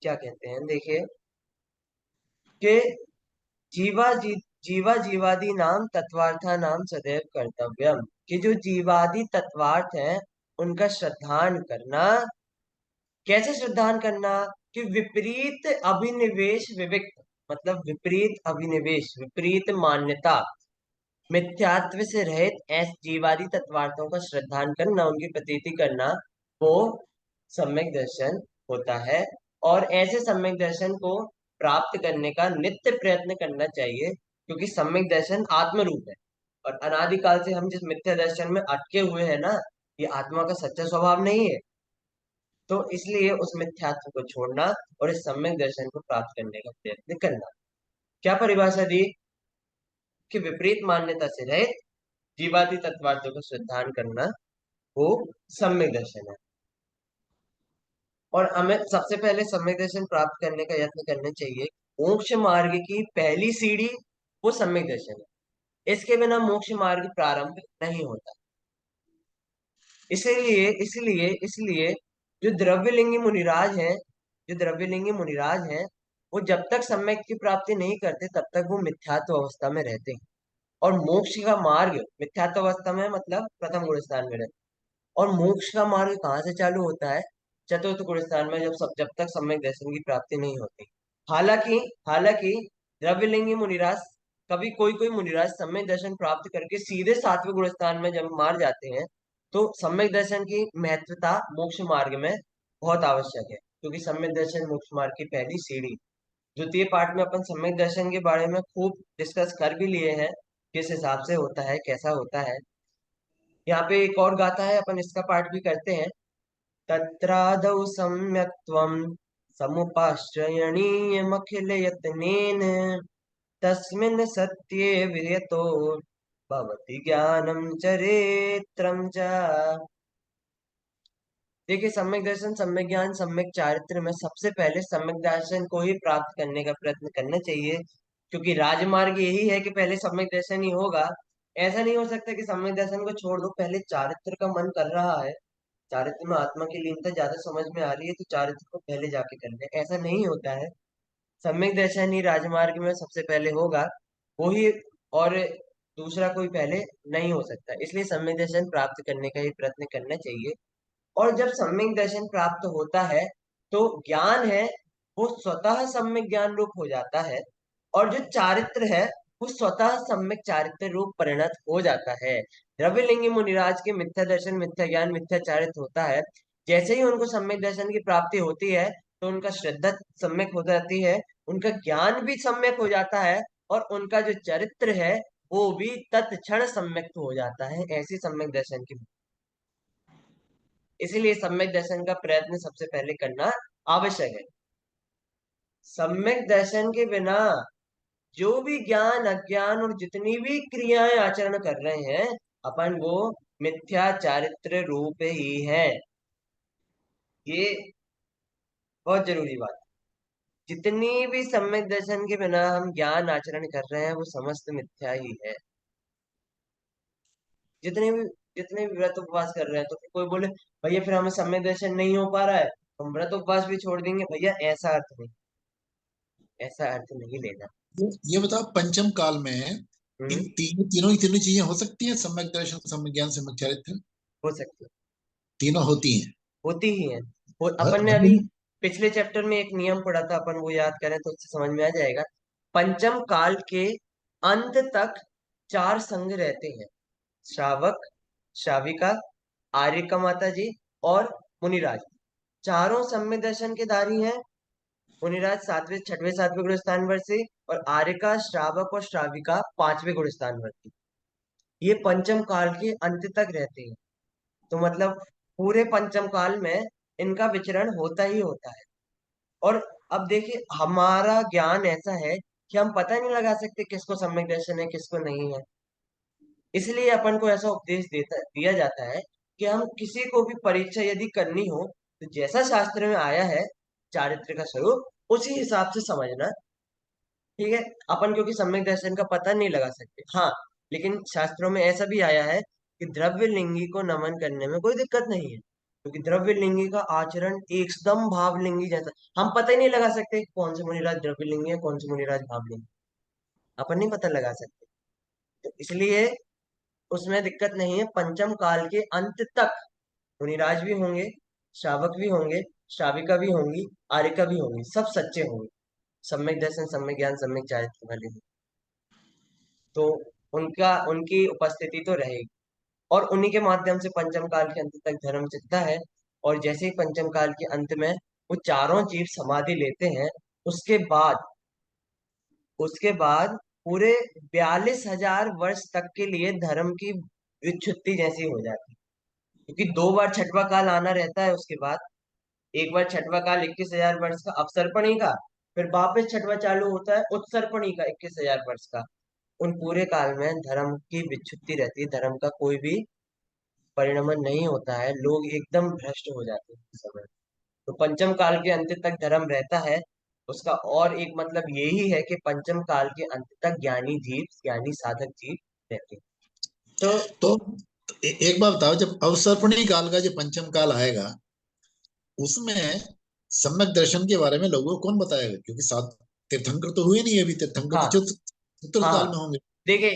क्या कहते हैं, देखिए कि जीवा जी जीवा जीवादि नाम तत्वार्था नाम सदैव कर्तव्यम, कि जो जीवादि तत्वार्थ हैं उनका श्रद्धान करना। कैसे श्रद्धान करना? कि विपरीत अभिनिवेश विविक्त, मतलब विपरीत अभिनिवेश, विपरीत मान्यता, मिथ्यात्व से रहित ऐसे जीवादि तत्वार्थों का श्रद्धान करना, उनकी प्रतीति करना, वो सम्यक दर्शन होता है। और ऐसे सम्यक दर्शन को प्राप्त करने का नित्य प्रयत्न करना चाहिए, क्योंकि सम्यक दर्शन आत्म रूप है। और अनादिकाल से हम जिस मिथ्या दर्शन में अटके हुए हैं ना, ये आत्मा का सच्चा स्वभाव नहीं है। तो इसलिए उस मिथ्यात्व को छोड़ना और इस सम्यक दर्शन को प्राप्त करने का प्रयत्न करना। क्या परिभाषा दी? कि विपरीत मान्यता से रहित जीवादि तत्वार्थों को श्रद्धान करना, वो सम्यक दर्शन है। और हमें सबसे पहले सम्यक दर्शन प्राप्त करने का यत्न करना चाहिए। मोक्ष मार्ग की पहली सीढ़ी वो सम्यक दर्शन है, इसके बिना मोक्ष मार्ग प्रारंभ नहीं होता। इसीलिए इसलिए इसलिए जो द्रव्यलिंगी मुनिराज हैं, जो द्रव्यलिंगी मुनिराज हैं, वो जब तक सम्यक की प्राप्ति नहीं करते तब तक वो मिथ्यात्व अवस्था में रहते हैं। और मोक्ष का मार्ग मिथ्यात्व अवस्था में, मतलब प्रथम गुण स्थान में रहते हैं। और मोक्ष का मार्ग कहाँ से चालू होता है? चतुर्थ गुण स्थान में, जब तक सम्यक दर्शन की प्राप्ति नहीं होती। हालांकि हालांकि द्रव्यलिंगी मुनिराज, कभी कोई कोई मुनिराज सम्यक दर्शन प्राप्त करके सीधे सातवें गुण स्थान में जब मार जाते हैं, तो सम्यक दर्शन की महत्वता मोक्ष मार्ग में बहुत आवश्यक है, क्योंकि सम्यक दर्शन मोक्ष मार्ग की पहली सीढ़ी। द्वितीय पाठ में अपन सम्यक दर्शन के बारे में खूब डिस्कस कर भी लिए हैं, किस हिसाब से होता है, कैसा होता है। यहाँ पे एक और गाथा है, अपन इसका पाठ भी करते हैं। तत्रादौ सम्यक्त्वं समुपाश्रयणीयमखिल यत्नेन तस्मिन् सत्ये वियतो भवति ज्ञानं चरित्रं च। देखिए, सम्यक दर्शन, सम्यक ज्ञान, सम्यक चारित्र में सबसे पहले सम्यक दर्शन को ही प्राप्त करने का प्रयत्न करना चाहिए, क्योंकि राजमार्ग यही है कि पहले सम्यक दर्शन ही होगा। ऐसा नहीं हो सकता कि सम्यक दर्शन को छोड़ दो, पहले चारित्र का मन कर रहा है, चारित्र में आत्मा की लीनता ज्यादा समझ में आ रही है, तो चारित्र को पहले जाके कर ले, ऐसा नहीं होता है। सम्यक दर्शन ही राजमार्ग में सबसे पहले होगा, वो ही, और दूसरा कोई पहले नहीं हो सकता। इसलिए सम्यक दर्शन प्राप्त करने का ही प्रयत्न करना चाहिए। और जब सम्यक दर्शन प्राप्त होता है तो ज्ञान है वो स्वतः सम्यक ज्ञान रूप हो जाता है, और जो चारित्र है वो स्वतः सम्यक चारित्र रूप परिणत हो जाता है। द्रव्यलिंगी मुनिराज के मिथ्या दर्शन, मिथ्या ज्ञान, मिथ्या चारित्र होता है। जैसे ही उनको सम्यक दर्शन की प्राप्ति होती है तो उनका श्रद्धा सम्यक हो जाती है, उनका ज्ञान भी सम्यक हो जाता है, और उनका जो चरित्र है वो भी तत्क्षण सम्यक हो जाता है। ऐसी सम्यक दर्शन की, इसीलिए सम्यक दर्शन का प्रयत्न सबसे पहले करना आवश्यक है। सम्यक दर्शन के बिना जो भी ज्ञान, अज्ञान और जितनी भी क्रियाएं आचरण कर रहे हैं अपन, वो मिथ्या चारित्र रूप ही है। ये बहुत जरूरी बात है। जितनी भी सम्यक दर्शन के बिना हम ज्ञान आचरण कर रहे हैं वो समस्त मिथ्या ही है। जितने भी जितने भी व्रत उपवास कर रहे हैं, तो फिर कोई बोले भैया फिर हमें सम्यक दर्शन नहीं हो पा रहा है, हम व्रत उपवास भी छोड़ देंगे, भैया ऐसा अर्थ नहीं, ऐसा अर्थ नहीं लेना। ये बताओ, पंचम काल में हम्म। इन तीनों चीजें हो सकती हैं? सम्यक दर्शन, सम्यक ज्ञान, सम्यक चारित्र, हो सकती है, तीनों होती हैं। होती ही है। और अपन ने अभी मतलब पिछले चैप्टर में एक नियम पढ़ा था, अपन वो याद करें तो उससे समझ में आ जाएगा। पंचम काल के अंत तक चार संघ रहते हैं: श्रावक, श्राविका, आर्यका माता जी और मुनिराज। चारों सम्यक दर्शन के धारी हैं। मुनिराज सातवें, छठवें, सातवें गुण स्थान वर्ती, और आर्यका, श्रावक और श्राविका पांचवें गुण स्थान वर्ती। ये पंचम काल के अंत तक रहते हैं। तो मतलब पूरे पंचम काल में इनका विचरण होता ही होता है। और अब देखिए, हमारा ज्ञान ऐसा है कि हम पता नहीं लगा सकते किसको सम्यक दर्शन है, किसको नहीं है। इसलिए अपन को ऐसा उपदेश दिया जाता है कि हम किसी को भी परीक्षा यदि करनी हो तो जैसा शास्त्र में आया है चारित्र का स्वरूप, उसी हिसाब से समझना। ठीक है, अपन क्योंकि सम्यक दर्शन का पता नहीं लगा सकते, हाँ, लेकिन शास्त्रों में ऐसा भी आया है कि द्रव्य लिंगी को नमन करने में कोई दिक्कत नहीं है, क्योंकि द्रव्य लिंगी का आचरण एकदम भावलिंगी जैसा। हम पता ही नहीं लगा सकते कौन से मुनिराज द्रव्य लिंगी है, कौन से मुनिराज भावलिंगी, अपन नहीं पता लगा सकते। तो इसलिए उसमें दिक्कत नहीं है। पंचम काल के अंत तक मुनिराज भी होंगे, श्रावक भी होंगे, श्राविका भी होंगी, आर्यका भी होंगी, सब सच्चे होंगे, सम्यक दर्शन, सम्यक ज्ञान, सम्यक चारित्र वाले होंगे। तो उनका, उनकी उपस्थिति तो रहेगी, और उन्हीं के माध्यम से पंचम काल के अंत तक धर्म चलता है। और जैसे ही पंचम काल के अंत में वो चारों जीव समाधि लेते हैं, उसके बाद उसके बाद पूरे 42,000 वर्ष तक के लिए धर्म की विच्छुत्ति जैसी हो जाती है, क्योंकि 2 बार छठवां काल आना रहता है। उसके बाद एक बार छठवां काल 21,000 वर्ष का अवसर्पणी का, फिर वापस छठवां चालू होता है उत्सर्पणी का 21,000 वर्ष का। उन पूरे काल में धर्म की विच्छुत्ति रहती है, धर्म का कोई भी परिणमन नहीं होता है, लोग एकदम भ्रष्ट हो जाते हैं उस समय। तो पंचम काल के अंत तक धर्म रहता है। उसका और एक मतलब यही है कि पंचम काल के अंत तक ज्ञानी जीव, ज्ञानी साधक जीव रहते हैं। तो तो एक बात बताओ, जब अवसर्पणी काल का जो पंचम काल आएगा, उसमें सम्यक दर्शन के बारे में लोगों को कौन बताएगा? क्योंकि सात तीर्थंकर तो हुए नहीं अभी, तीर्थंकर तो हाँ, चतुर्थ काल हाँ, में होंगे। देखिए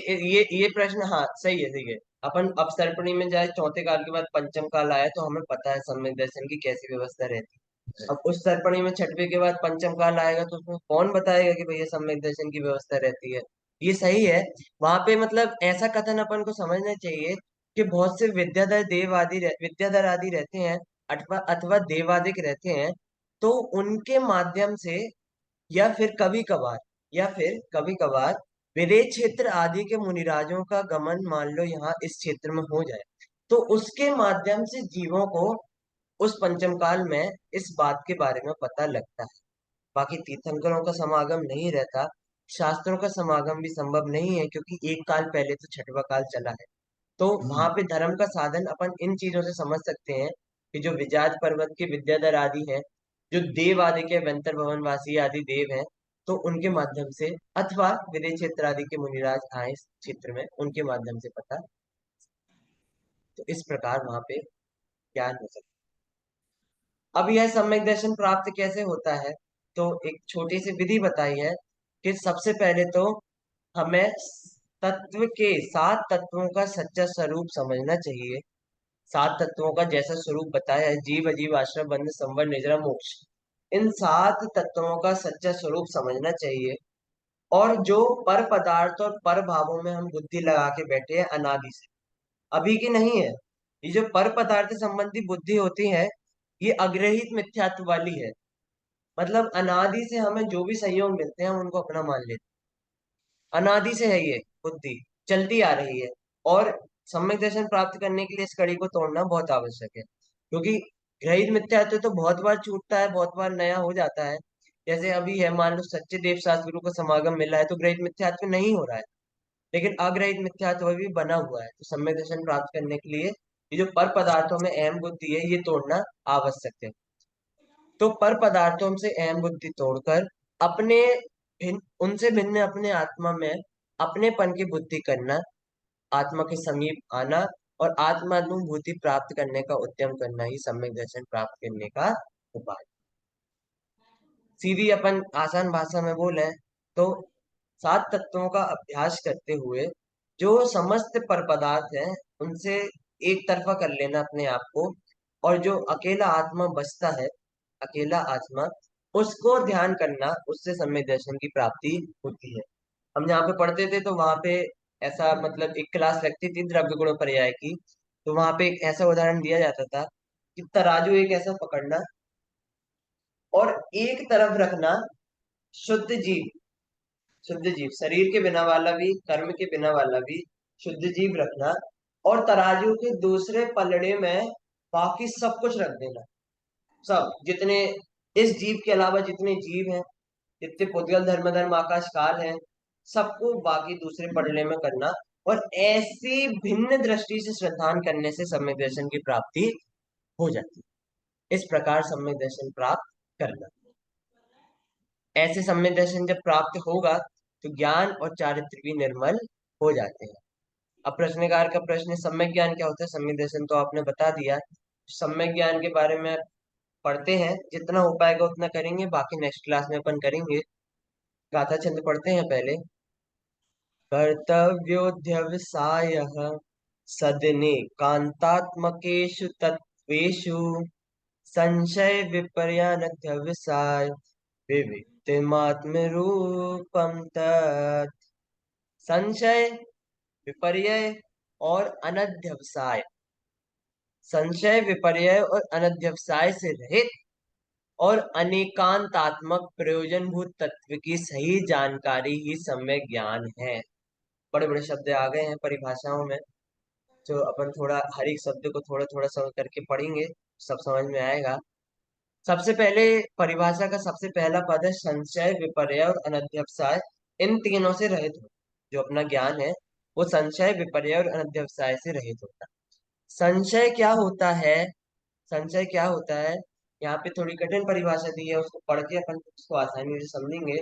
ये प्रश्न, हाँ सही है, सही है। अपन अपसर्पणी में जाए, चौथे काल के बाद पंचम काल आया, तो हमें पता है सम्यक दर्शन की कैसी व्यवस्था रहती है। अब उस सर्पणी में छठवे के बाद पंचम काल आएगा, तो उसमें कौन बताएगा कि भैया सम्यक दर्शन की व्यवस्था रहती है। ये सही है। वहां पे मतलब ऐसा कथन अपन को समझना चाहिए कि बहुत से विद्याधर आदि रहते हैं, अथवा अथवा देवादिक रहते हैं, तो उनके माध्यम से या फिर कभी कभार विदेश क्षेत्र आदि के मुनिराजों का गमन मान लो यहाँ इस क्षेत्र में हो जाए, तो उसके माध्यम से जीवों को उस पंचम काल में इस बात के बारे में पता लगता है। बाकी तीर्थंकरों का समागम नहीं रहता, शास्त्रों का समागम भी संभव नहीं है, क्योंकि एक काल पहले तो छठवां काल चला है। तो वहां हम्म। पे धर्म का साधन अपन इन चीजों से समझ सकते हैं कि जो विजात पर्वत के विद्याधर आदि हैं, जो देव आदि के व्यंतर भवन वासी आदि देव हैं, तो उनके माध्यम से, अथवा विदेश क्षेत्र आदि के मुनिराज आए इस क्षेत्र में, उनके माध्यम से पता, तो इस प्रकार वहां पे ज्ञान हो सकता है। अब यह सम्यक दर्शन प्राप्त कैसे होता है, तो एक छोटी सी विधि बताई है कि सबसे पहले तो हमें तत्व के 7 तत्वों का सच्चा स्वरूप समझना चाहिए। 7 तत्वों का जैसा स्वरूप बताया है, जीव अजीव आश्रम बंध संवर निद्रा मोक्ष, इन 7 तत्वों का सच्चा स्वरूप समझना चाहिए। और जो पर पदार्थ और पर भावों में हम बुद्धि लगा के बैठे हैं अनादि से, अभी की नहीं है, ये जो पर पदार्थ संबंधी बुद्धि होती है, ये अग्रहित मिथ्यात्व वाली है। मतलब अनादि से हमें जो भी संयोग मिलते हैं हम उनको अपना मान लेते हैं, अनादि से है ये बुद्धि, चलती आ रही है। और सम्यक दर्शन प्राप्त करने के लिए इस कड़ी को तोड़ना बहुत आवश्यक है, क्योंकि ग्रहित मिथ्यात्व तो बहुत बार छूटता है, बहुत बार नया हो जाता है। जैसे अभी है, मान लो सच्चे देव शास्त्र को समागम मिला है, तो ग्रहित मिथ्यात्व नहीं हो रहा है, लेकिन अग्रहित मिथ्यात्व भी बना हुआ है। तो सम्यक दर्शन प्राप्त करने के लिए ये जो पर पदार्थों में अहम बुद्धि है, ये तोड़ना आवश्यक है। तो पर पदार्थों से अहम बुद्धि तोड़कर अपने उनसे भिन्न अपने आत्मा में अपनेपन की बुद्धि करना, आत्मा के समीप आना और आत्मानुभूति प्राप्त करने का उद्यम करना ही सम्यक दर्शन प्राप्त करने का उपाय। सीधी अपन आसान भाषा में बोले तो 7 तत्वों का अभ्यास करते हुए जो समस्त पर पदार्थ हैं उनसे एक तरफा कर लेना अपने आप को, और जो अकेला आत्मा बचता है, अकेला आत्मा, उसको ध्यान करना, उससे सम्यक दर्शन की प्राप्ति होती है। हम जहाँ पे पढ़ते थे तो वहां पे ऐसा, मतलब एक क्लास लगती थी द्रव्य गुण पर्याय की, तो वहां पे एक ऐसा उदाहरण दिया जाता था कि तराजू एक ऐसा पकड़ना और एक तरफ रखना शुद्ध जीव, शुद्ध जीव शरीर के बिना वाला भी, कर्म के बिना वाला भी शुद्ध जीव रखना, और तराजू के दूसरे पलड़े में बाकी सब कुछ रख देना। सब जितने इस जीव के अलावा जितने जीव हैं, जितने पुद्गल धर्म धर्म आकाश काल है, सबको बाकी दूसरे पलड़े में करना। और ऐसी भिन्न दृष्टि से श्रद्धान करने से सम्यक दर्शन की प्राप्ति हो जाती है। इस प्रकार सम्यक दर्शन प्राप्त करना, ऐसे सम्यक दर्शन जब प्राप्त होगा तो ज्ञान और चारित्र भी निर्मल हो जाते हैं। अब प्रश्नकार का प्रश्न है, सम्यक ज्ञान क्या होता है? सम्यक दर्शन तो आपने बता दिया। सम्यक ज्ञान के बारे में पढ़ते हैं, जितना हो पाएगा उतना करेंगे, बाकी नेक्स्ट क्लास में अपन करेंगे। गाथा छंद पढ़ते हैं पहले। कर्तव्योऽध्यवसायः सदने कांतात्मकेषु तत्वेषु संशय विपर्यानध्यवसाय विविक्तमात्मरूपम तत्। संशय, विपर्यय और अनध्यवसाय, संशय विपर्यय और अनध्यवसाय से रहित और अनेकांतात्मक प्रयोजनभूत तत्व की सही जानकारी ही सम्यक ज्ञान है। बड़े बड़े शब्द आ गए हैं परिभाषाओं में, जो अपन थोड़ा हर एक शब्द को थोड़ा थोड़ा समझ करके पढ़ेंगे, सब समझ में आएगा। सबसे पहले परिभाषा का सबसे पहला पद है संशय विपर्य और अनध्यवसाय। इन तीनों से रहित हो, जो अपना ज्ञान है वो संशय विपर्य और अनध्यवसाय से रहित होता है। संशय क्या होता है? संशय क्या होता है, यहाँ पे थोड़ी कठिन परिभाषा दी है, उसको पढ़ के अपन उसको आसानी से समझेंगे।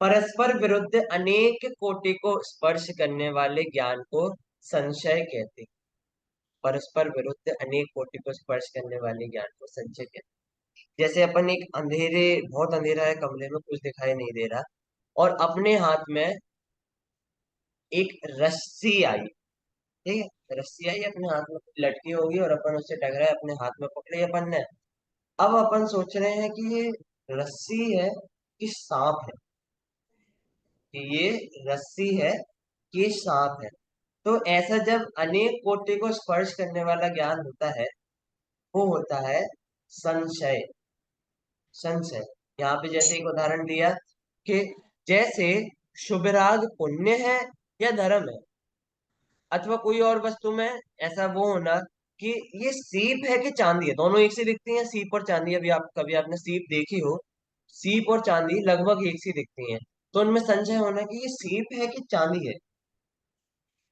परस्पर विरुद्ध अनेक कोटि को स्पर्श करने वाले ज्ञान को संशय कहते हैं। परस्पर विरुद्ध अनेक कोटि को स्पर्श करने वाले ज्ञान को संशय कहते हैं। जैसे अपन एक अंधेरे, बहुत अंधेरा है, कमरे में कुछ दिखाई नहीं दे रहा, और अपने हाथ में एक रस्सी आई, ठीक है, रस्सी आई अपने हाथ में लटकी होगी और अपन उससे टकराए, अपने हाथ में पकड़ी अपन ने। अब अपन सोच रहे हैं कि ये रस्सी है कि सांप है, कि ये रस्सी है कि सांप है। तो ऐसा जब अनेक कोटि को स्पर्श करने वाला ज्ञान होता है, वो होता है संशय। संशय, यहाँ पे जैसे एक उदाहरण दिया कि जैसे शुभ राग पुण्य है या धर्म है, अथवा कोई और वस्तु में ऐसा वो होना कि ये सीप है कि चांदी है, दोनों एक सी दिखती हैं, सीप और चांदी। अभी आप कभी आपने सीप देखी हो, सीप और चांदी लगभग एक सी दिखती हैं, तो उनमें संशय होना कि ये सीप है कि चांदी है।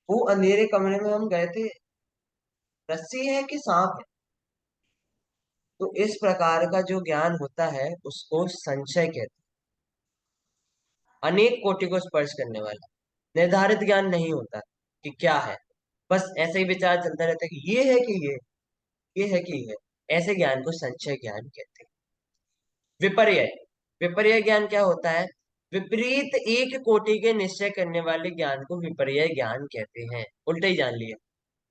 वो अंधेरे कमरे में हम गए थे, रस्सी है कि सांप है। तो इस प्रकार का जो ज्ञान होता है उसको संशय कहते हैं। अनेक कोटि को स्पर्श करने वाला निर्धारित ज्ञान नहीं होता कि क्या है, बस ऐसे ही विचार चलता रहता है कि ये है कि ये है कि ये है। ऐसे ज्ञान को संशय ज्ञान कहते हैं। विपर्य, विपर्य ज्ञान क्या होता है? विपरीत एक कोटि के निश्चय करने वाले ज्ञान को विपर्य ज्ञान कहते हैं। उल्टे ही जान लिया,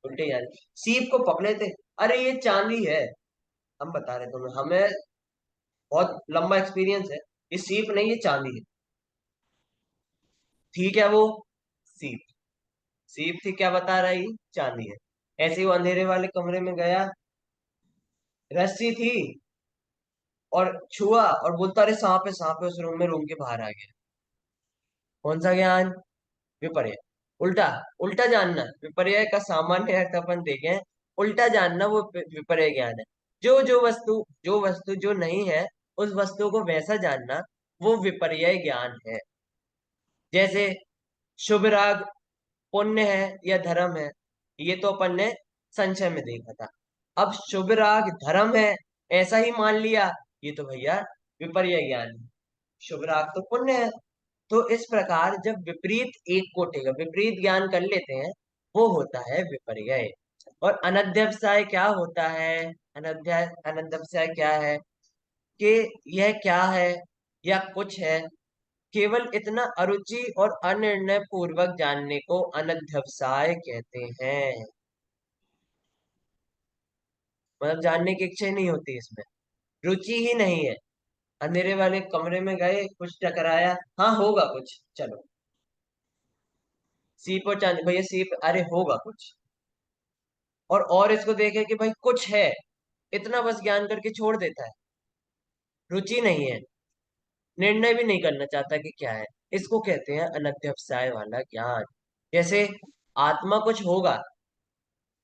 उल्टे ही जान लिया। सीप को पकड़े थे, अरे ये चांदी है, हम बता रहे तुम्हें, हमें बहुत लंबा एक्सपीरियंस है, ये सीप नहीं ये चांदी है। ठीक है, वो सीप, सीप थी, क्या बता रहा है ये चांदी है। ऐसे ही वो अंधेरे वाले कमरे में गया, रस्सी थी और छुआ और बोलता अरे सांप है सांप है, उस रूम में, रूम के बाहर आ गया। कौन सा ज्ञान? विपर्य। उल्टा, उल्टा जानना विपर्य का सामान्य अर्थ अपन देखें, उल्टा जानना वो विपर्य ज्ञान है। जो वस्तु जो नहीं है, उस वस्तु को वैसा जानना, वो विपर्य ज्ञान है। जैसे शुभ राग पुण्य है या धर्म है, ये तो अपन ने संशय में देखा था। अब शुभ राग धर्म है ऐसा ही मान लिया, ये तो भैया विपर्य ज्ञान है। शुभ राग तो पुण्य है। तो इस प्रकार जब विपरीत एक कोटि का विपरीत ज्ञान कर लेते हैं, वो होता है विपर्य। और अनध्यवसाय क्या होता है? अनध्यवसाय क्या है कि यह क्या है या कुछ है, केवल इतना अरुचि और अनिर्णय पूर्वक जानने को अनध्यवसाय कहते हैं। मतलब जानने की इच्छा ही नहीं होती इसमें, रुचि ही नहीं है। अंधेरे वाले कमरे में गए, कुछ टकराया, हाँ होगा कुछ, चलो। सीप और चांदी, भैया सीप, अरे होगा कुछ। और इसको देखे कि भाई कुछ है, इतना बस ज्ञान करके छोड़ देता है, रुचि नहीं है, निर्णय भी नहीं करना चाहता कि क्या है। इसको कहते हैं अनध्यवसाय वाला ज्ञान। जैसे आत्मा कुछ होगा,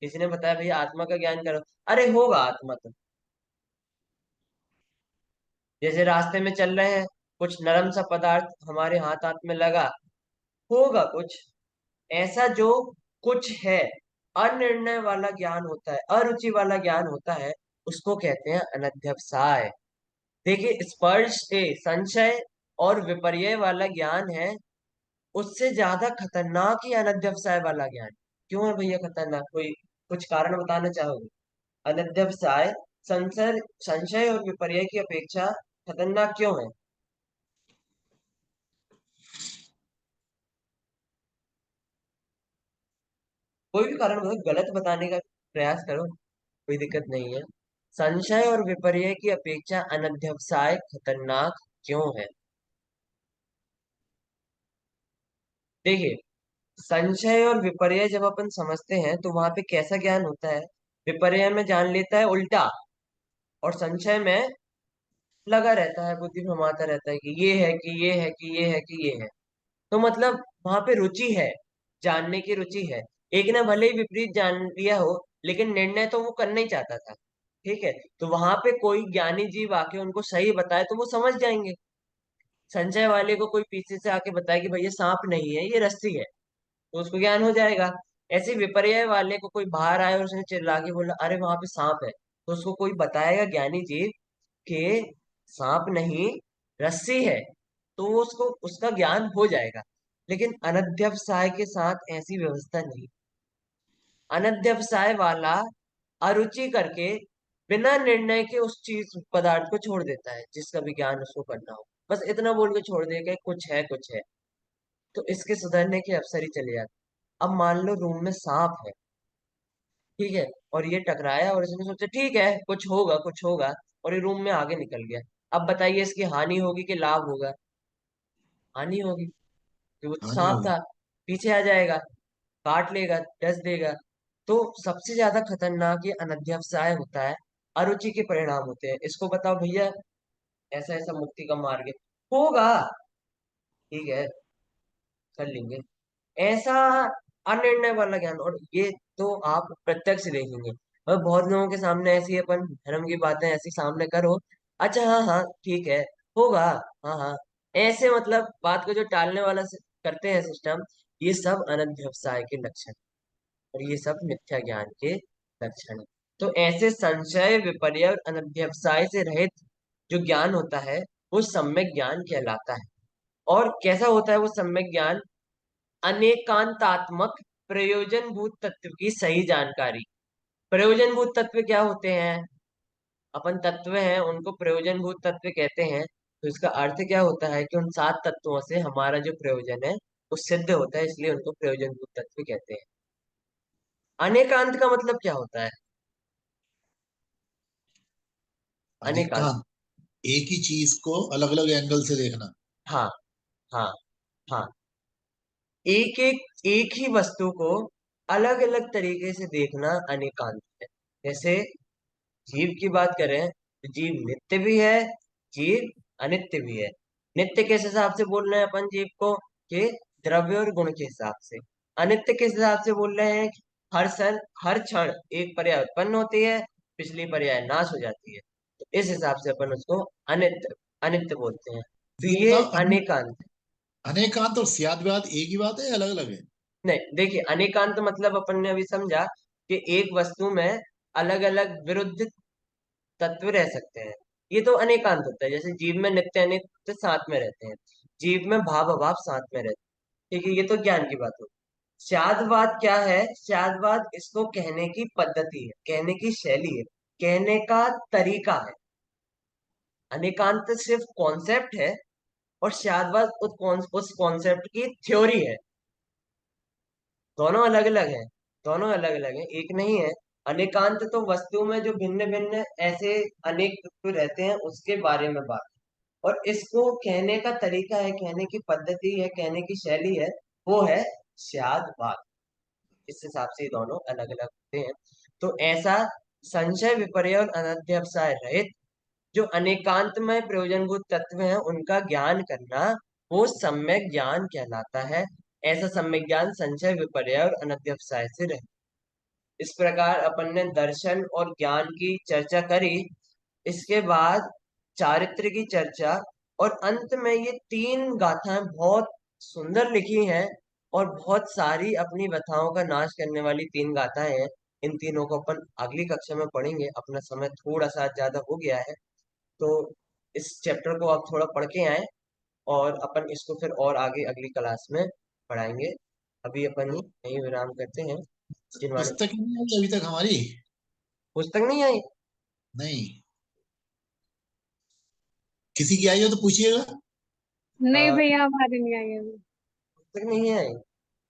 किसी ने बताया भैया आत्मा का ज्ञान करो, अरे होगा आत्मा तो। जैसे रास्ते में चल रहे हैं, कुछ नरम सा पदार्थ हमारे हाथ हाथ में लगा, होगा कुछ। ऐसा जो कुछ है, अनिर्णय वाला ज्ञान होता है, अरुचि वाला ज्ञान होता है, उसको कहते हैं अनध्यवसाय। देखिए स्पर्श से संशय और विपर्य वाला ज्ञान है, उससे ज्यादा खतरनाक ही अनध्यवसाय वाला ज्ञान। क्यों है भैया खतरनाक? कोई कुछ कारण बताना चाहोगे? अनध्यवसाय संशय संशय और विपर्य की अपेक्षा खतरनाक क्यों है? कोई भी कारण बताओ, गलत बताने का प्रयास करो, कोई दिक्कत नहीं है। संशय और विपर्य की अपेक्षा अनध्यवसाय खतरनाक क्यों है? देखिए, संशय और विपर्य जब अपन समझते हैं तो वहां पे कैसा ज्ञान होता है? विपर्य में जान लेता है उल्टा, और संशय में लगा रहता है, बुद्धि भ्रमाता रहता है कि ये है कि ये है कि ये है कि ये है। तो मतलब वहां पे रुचि है, जानने की रुचि है। एक ने भले ही विपरीत जान लिया हो, लेकिन निर्णय तो वो करना ही चाहता था। ठीक है, तो वहां पे कोई ज्ञानी जीव आके उनको सही बताए तो वो समझ जाएंगे। संजय वाले को कोई पीछे से आके बताए कि भैया सांप नहीं है ये रस्सी है, तो उसको ज्ञान हो जाएगा। ऐसे ही विपर्य वाले को कोई बाहर आए और उसने चिल्ला के बोला अरे वहां पे सांप है, तो उसको कोई बताएगा ज्ञानी जीव कि सांप नहीं, रस्सी है, तो वो उसको उसका ज्ञान हो जाएगा। लेकिन अनध्यवसाय के साथ ऐसी व्यवस्था नहीं। अनध्यवसाय वाला अरुचि करके बिना निर्णय के उस चीज पदार्थ को छोड़ देता है जिसका भी ज्ञान उसको करना हो, बस इतना बोल के छोड़ देगा कि कुछ है कुछ है। तो इसके सुधरने के अवसर ही चले जाते। अब मान लो रूम में सांप है, ठीक है, और ये टकराया और इसने सोचा ठीक है कुछ होगा कुछ होगा, और ये रूम में आगे निकल गया। अब बताइए इसकी हानि होगी कि लाभ होगा? हानि होगी, कि वो तो हानि सांप होगी। था, पीछे आ जाएगा, काट लेगा, डस देगा। तो सबसे ज्यादा खतरनाक ये अनध्यवसाय होता है, अरुचि के परिणाम होते हैं। इसको बताओ भैया ऐसा ऐसा मुक्ति का मार्ग है, होगा, ठीक है, कर लेंगे। ऐसा अनिर्णय वाला ज्ञान, और ये तो आप प्रत्यक्ष देखेंगे, और बहुत लोगों के सामने ऐसी अपन धर्म की बातें ऐसी सामने करो, अच्छा हाँ हाँ ठीक है, होगा, हाँ हाँ, ऐसे मतलब बात को जो टालने वाला करते हैं सिस्टम, ये सब अनध्यवसाय के लक्षण, और ये सब मिथ्या ज्ञान के लक्षण है। तो ऐसे संशय विपर्य और अनध्यवसाय से रहित जो ज्ञान होता है, वो सम्यक ज्ञान कहलाता है। और कैसा होता है वो सम्यक ज्ञान? अनेकांतात्मक प्रयोजनभूत तत्व की सही जानकारी। प्रयोजनभूत तत्व क्या होते हैं? अपन तत्व हैं उनको प्रयोजनभूत तत्व कहते हैं। तो इसका अर्थ क्या होता है कि उन सात तत्वों से हमारा जो प्रयोजन है वो सिद्ध होता है, इसलिए उनको प्रयोजनभूत तत्व कहते हैं। अनेकांत का मतलब क्या होता है? अनेकांत, अनेकांत, एक ही चीज को अलग अलग एंगल से देखना। हाँ हाँ हाँ, एक ही वस्तु को अलग अलग तरीके से देखना अनेकांत है। जैसे जीव की बात करें तो जीव नित्य भी है, जीव अनित्य भी है। नित्य किस हिसाब से बोल रहे हैं अपन जीव को? कि द्रव्य और गुण के हिसाब से। अनित्य किस हिसाब से बोल रहे हैं? कि हर क्षण एक पर्याय उत्पन्न होती है, पिछली पर्याय नाश हो जाती है, तो इस हिसाब से अपन उसको अनित्य अनित्य बोलते हैं। तो ये ये बताओ, अनेकांत है। अनेकांत और सियादवाद एक ही बात है या अलग अलग है? नहीं, देखिए, अनेकांत मतलब अपन ने अभी समझा कि एक वस्तु में अलग अलग विरुद्ध तत्व रह सकते हैं, ये तो अनेकांत होता है। जैसे जीव में नित्य अनित्य साथ में रहते हैं, जीव में भाव अभाव साथ में रहते हैं, ठीक है, ये तो ज्ञान की बात होगी। स्यादवाद क्या है? स्यादवाद इसको कहने की पद्धति है, कहने की शैली है, कहने का तरीका है। अनेकांत सिर्फ कॉन्सेप्ट है, और स्यादवाद उस कॉन्सेप्ट की थ्योरी है। दोनों अलग अलग हैं, दोनों अलग अलग हैं, एक नहीं है। अनेकांत तो वस्तु में जो भिन्न भिन्न ऐसे अनेक तत्व रहते हैं उसके बारे में बात, और इसको कहने का तरीका है, कहने की पद्धति है, कहने की शैली है, वो है स्यादवाद। इस हिसाब से ये दोनों अलग अलग होते हैं। तो ऐसा संशय विपर्य और अनध्यवसाय रहित जो अनेकांत में प्रयोजनभूत तत्व हैं उनका ज्ञान करना, वो सम्यक ज्ञान कहलाता है। ऐसा सम्यक ज्ञान संशय विपर्य और अनध्यवसाय से रहे। इस प्रकार अपन ने दर्शन और ज्ञान की चर्चा करी। इसके बाद चारित्र की चर्चा, और अंत में ये तीन गाथाएं बहुत सुंदर लिखी हैं, और बहुत सारी अपनी व्यथाओं का नाश करने वाली तीन गाथाएं हैं। इन तीनों को अपन अगली कक्षा में पढ़ेंगे, अपना समय थोड़ा सा ज्यादा हो गया है। तो इस चैप्टर को आप थोड़ा पढ़ के आए, और अपन इसको फिर और आगे अगली क्लास में पढ़ाएंगे। अभी अपन तो यहीं विराम करते हैं। जिनवाणी, पुस्तक ही नहीं आई अभी तक हमारी। पुस्तक नहीं आई? नहीं, किसी की आई हो तो पूछिएगा। नहीं आ, भैया, हमारे नहीं आई अभी। पुस्तक नहीं आई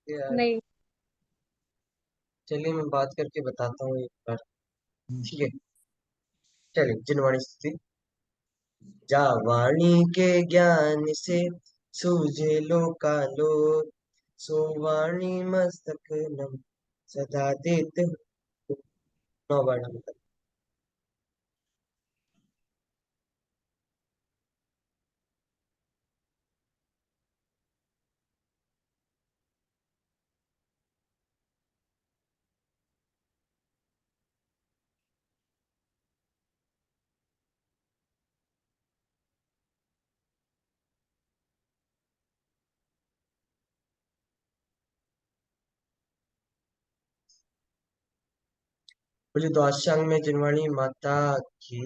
यार। नहीं। चलिए मैं बात करके बताता हूँ एक बार। हम्म। ठीक है, चलिए जिनवाणी स्थिति। जा वाणी के ज्ञान से सूझे लोका लोक, सो वाणी मस्तक नम सदा देते हो। नौ बार हम तक। बोले द्वादशांग में जिनवाणी माता की